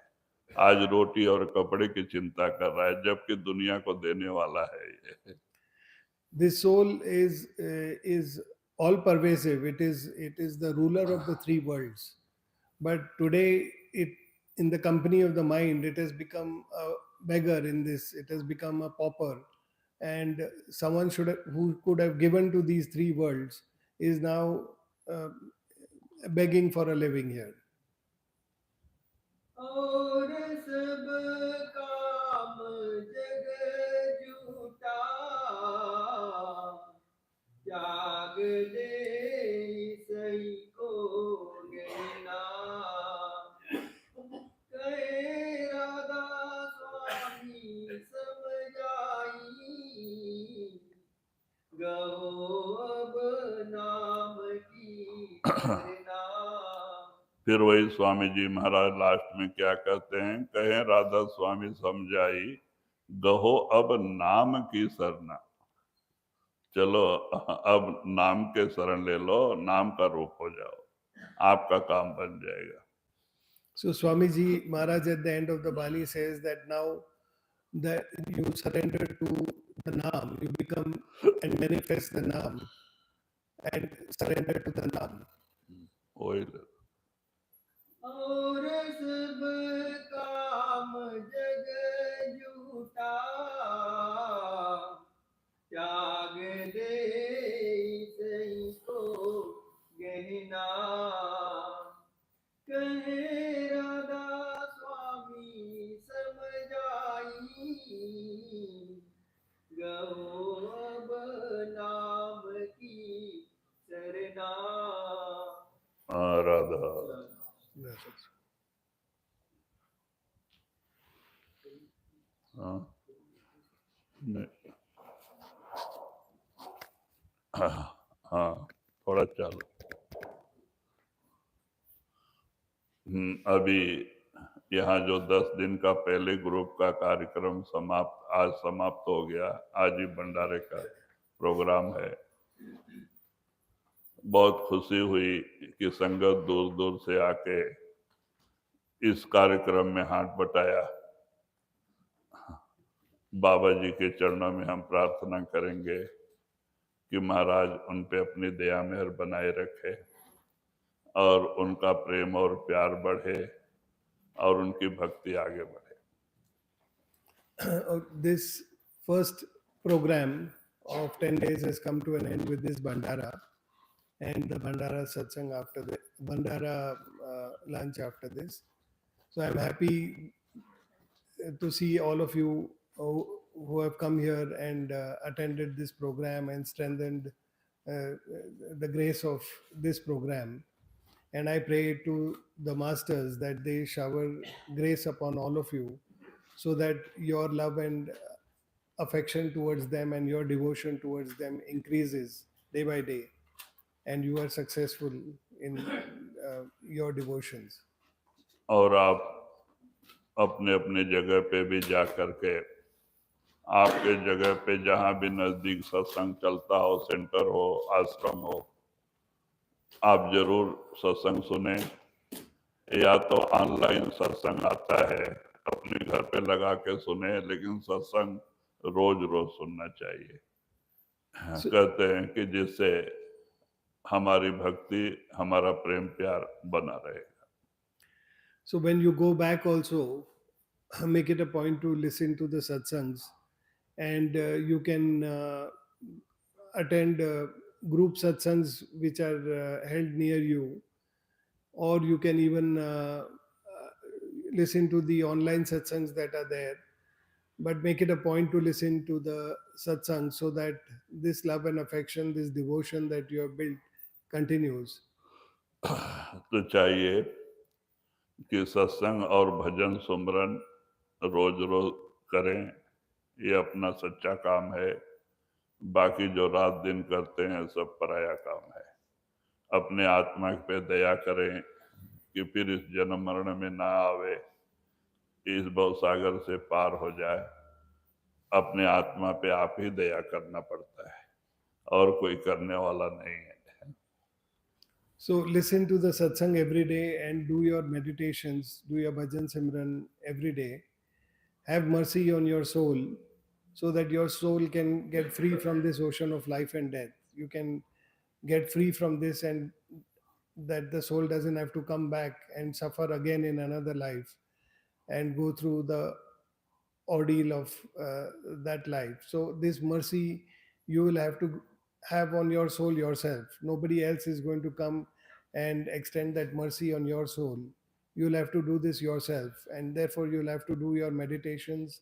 आज रोटी और कपड़े की चिंता कर रहा है, जबकि दुनिया को देने वाला है ये। This soul is all pervasive. It is the ruler of the three worlds. But today, it in the company of the mind, it has become a beggar in this. It has become a pauper, and someone who could have given to these three worlds is now uh, begging for a living here. और सब काम जग झूठा त्याग दे सही को गहना कहे राधा स्वामी समझाई गहो अब नाम की करना। फिर वही स्वामी जी महाराज लास्ट में क्या कहते हैं, कहें राधा स्वामी समझाई गहो अब नाम की सरना। चलो अब नाम के शरण ले लो, नाम का रूप हो जाओ, आपका काम बन जाएगा। So Swamiji Maharaj at the end of the Bani says that now that you surrender to the Naam, you become and manifest the Naam and surrender to the Naam. वही और सब काम जग झूठा त्याग दे सही को गहना कहे राधा स्वामी समझाई गहो अब नाम की सरना। राधा हाँ नहीं हाँ थोड़ा चालू। अभी यहाँ जो 10 दिन का पहले ग्रुप का कार्यक्रम आज समाप्त हो गया। आज ही भंडारे का प्रोग्राम है। बहुत खुशी हुई कि संगत दूर दूर से आके इस कार्यक्रम में हाथ बटाया। बाबा जी के चरणों में हम प्रार्थना करेंगे कि महाराज उन पे अपनी दया मेहर बनाए रखे और उनका प्रेम और प्यार बढ़े और उनकी भक्ति आगे बढ़े। This first program of 10 days has come to an end with this Bandara and the Bandara satsang after the Bandara lunch after this. So I'm happy to see all of you who have come here and attended this program and strengthened the grace of this program. And I pray to the masters that they shower grace upon all of you so that your love and affection towards them and your devotion towards them increases day by day and you are successful in your devotions. और आप अपने अपने जगह पे भी जा करके आपके जगह पे जहाँ भी नजदीक सत्संग चलता हो, सेंटर हो, आश्रम हो, आप जरूर सत्संग सुने। या तो ऑनलाइन सत्संग आता है, अपने घर पे लगा के सुने, लेकिन सत्संग रोज रोज सुनना चाहिए। कहते हैं कि जिससे हमारी भक्ति, हमारा प्रेम प्यार बना रहेगा। So when you go back also, make it a point to listen to the satsangs and you can attend group satsangs which are held near you, or you can even listen to the online satsangs that are there, but make it a point to listen to the satsang so that this love and affection, this devotion that you have built continues. तो चाहिए कि सत्संग और भजन सुमरन रोज रोज करें, ये अपना सच्चा काम है। बाकी जो रात दिन करते हैं सब पराया काम है। अपने आत्मा पे दया करें कि फिर इस जन्म मरण में ना आवे, इस भवसागर से पार हो जाए। अपने आत्मा पे आप ही दया करना पड़ता है और कोई करने वाला नहीं है। So listen to the satsang every day and do your meditations, do your bhajan simran every day. Have mercy on your soul so that your soul can get free from this ocean of life and death. You can get free from this and that the soul doesn't have to come back and suffer again in another life and go through the ordeal of that life. So this mercy you will have to have on your soul yourself. Nobody else is going to come and extend that mercy on your soul. you'll have to do this yourself, and therefore you'll have to do your meditations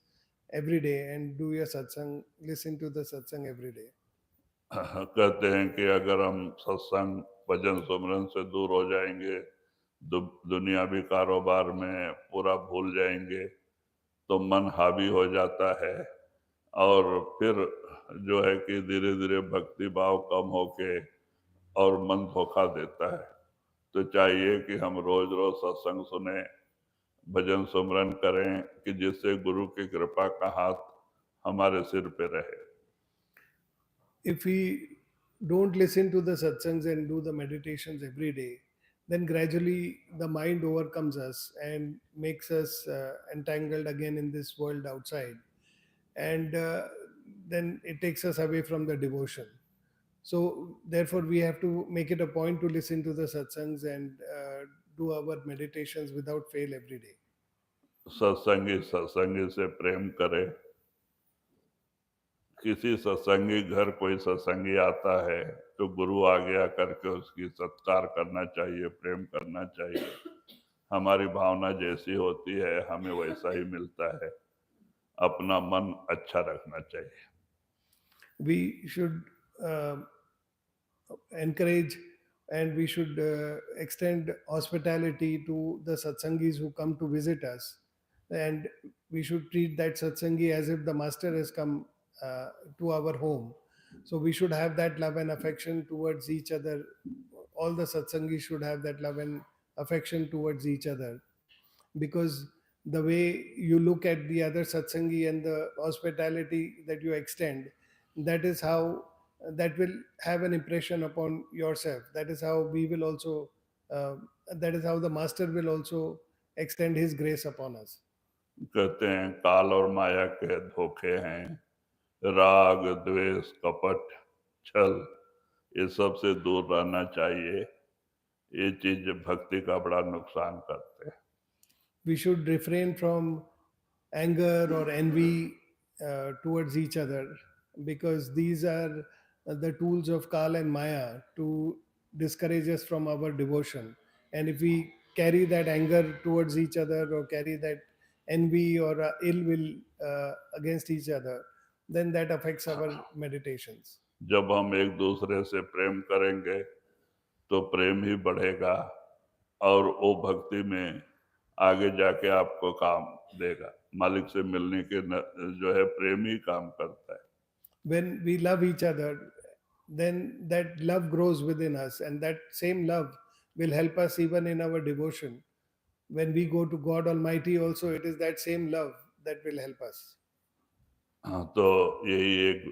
every day and do your satsang, listen to the satsang every day. कहते हैं कि अगर हम सत्संग भजन सुमरन से दूर हो जाएंगे, दुनियावी कारोबार में पूरा भूल जाएंगे, तो मन हावी हो जाता है और फिर जो है कि धीरे धीरे भक्ति भाव कम होके और मन धोखा देता है। तो चाहिए कि हम रोज रोज सत्संग सुने, भजन सुमरन करें कि जिससे गुरु की कृपा का हाथ हमारे सिर पे रहे। If we don't listen to the satsangs and do the meditations every day, then gradually the mind overcomes us and makes us entangled again in this world outside, and then it takes us away from the devotion. So therefore we have to make it a point to listen to the satsangs and do our meditations without fail every day. सत्संगी से प्रेम करे। किसी सत्संगी घर कोई सत्संगी आता है तो गुरु आज्ञा करके उसकी सत्कार करना चाहिए, प्रेम करना चाहिए। हमारी भावना जैसी होती है हमें वैसा ही मिलता है। अपना मन अच्छा रखना चाहिए। We should encourage and we should extend hospitality to the satsangis who come to visit us, and we should treat that satsangi as if the master has come to our home. So we should have that love and affection towards each other. All the satsangis should have that love and affection towards each other, because the way you look at the other satsangi and the hospitality that you extend, that is how that will have an impression upon yourself. That is how we will also that is how the master will also extend his grace upon us. कहते हैं काल और माया के धोखे हैं, राग द्वेष कपट छल, ये सब से दूर रहना चाहिए। ये चीज भक्ति का बड़ा नुकसान करते हैं। We should refrain from anger or envy towards each other, because these are the tools of Kal and Maya to discourage us from our devotion. And if we carry that anger towards each other or carry that envy or ill will against each other, then that affects our meditations. जब हम एक दूसरे से प्रेम करेंगे तो प्रेम ही बढ़ेगा और वो भक्ति में आगे जाके आपको काम देगा। मालिक से मिलने के जो है प्रेम ही काम करता है। When we love each other, then that love grows within us, and that same love will help us even in our devotion. When we go to God Almighty also, it is that same love that will help us. हाँ, तो यही एक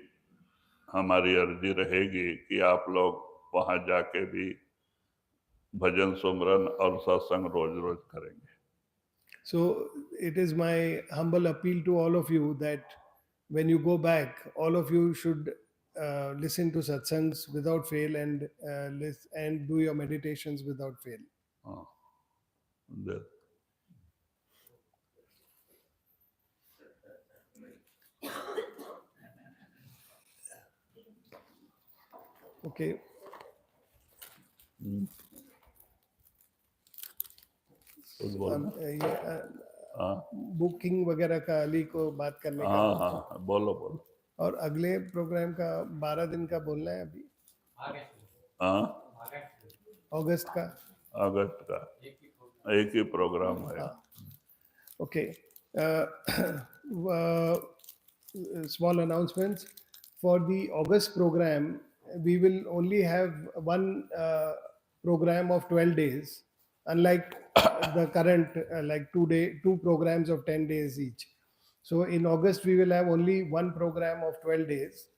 हमारी अर्जी रहेगी कि आप लोग वहां जाके भी भजन सुमरन और सत्संग रोज रोज करेंगे। So it is my humble appeal to all of you that when you go back, all of you should listen to satsangs without fail and do your meditations without fail. हाँ, दे- Okay. कुछ बोलना? हाँ booking वगैरह का अली को बात करने का, हाँ हाँ बोलो बोलो। और अगले प्रोग्राम का 12 दिन का बोलना है अभी, हाँ अगस्त का। अगस्त का एक ही प्रोग्राम है। Okay. Small announcements. For the August program, we will only have one program of 12 days, unlike the current like 2 programs of 10 days each. So in August, we will have only one program of 12 days.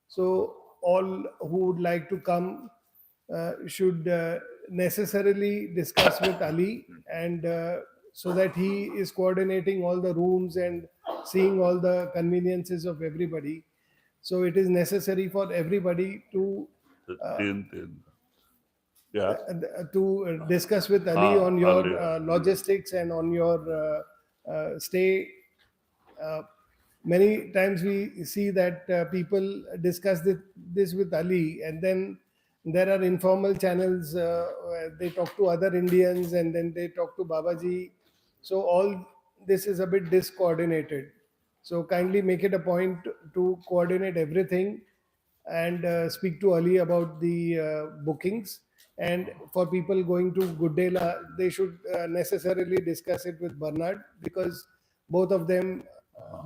So all who would like to come should necessarily discuss with Ali, and so that he is coordinating all the rooms and seeing all the conveniences of everybody. So it is necessary for everybody to तीन क्या discuss with Ali हाँ, on your Ali. logistics and on your stay. Many times we see that people discuss this with Ali, and then There are informal channels where they talk to other Indians and then they talk to Babaji. So all this is a bit discoordinated. So kindly make it a point to coordinate everything and speak to Ali about the bookings. And for people going to Goodela, they should necessarily discuss it with Bernard, because both of them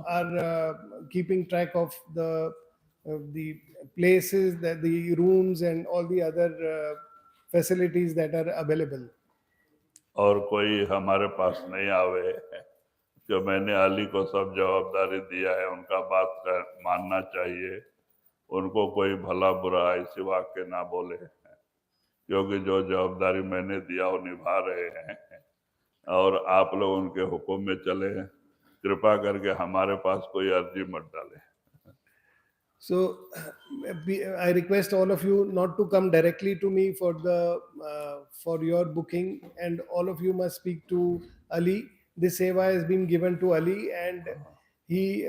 are keeping track of the places, that the rooms and all the other facilities that are available. और कोई हमारे पास नहीं आवे कि मैंने अली को सब जवाबदारी दिया है, उनका बात मानना चाहिए, उनको कोई भला बुरा ऐसी वाक्य ना बोले, क्योंकि जो जवाबदारी मैंने दिया वो निभा रहे हैं और आप लोग उनके हुक्म में चले। कृपा करके हमारे पास कोई अर्जी मत डालें। So I request all of you not to come directly to me for your booking, and all of you must speak to Ali. This seva has been given to Ali, and he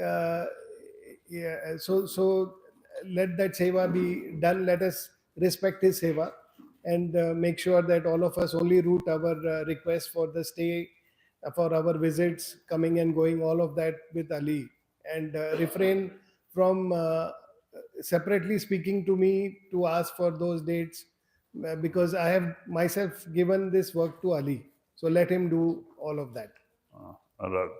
so let that seva be done. Let us respect his seva and make sure that all of us only route our request for the stay, for our visits, coming and going, all of that with Ali, and refrain from separately speaking to me to ask for those dates, because I have myself given this work to Ali. So let him do all of that. अलग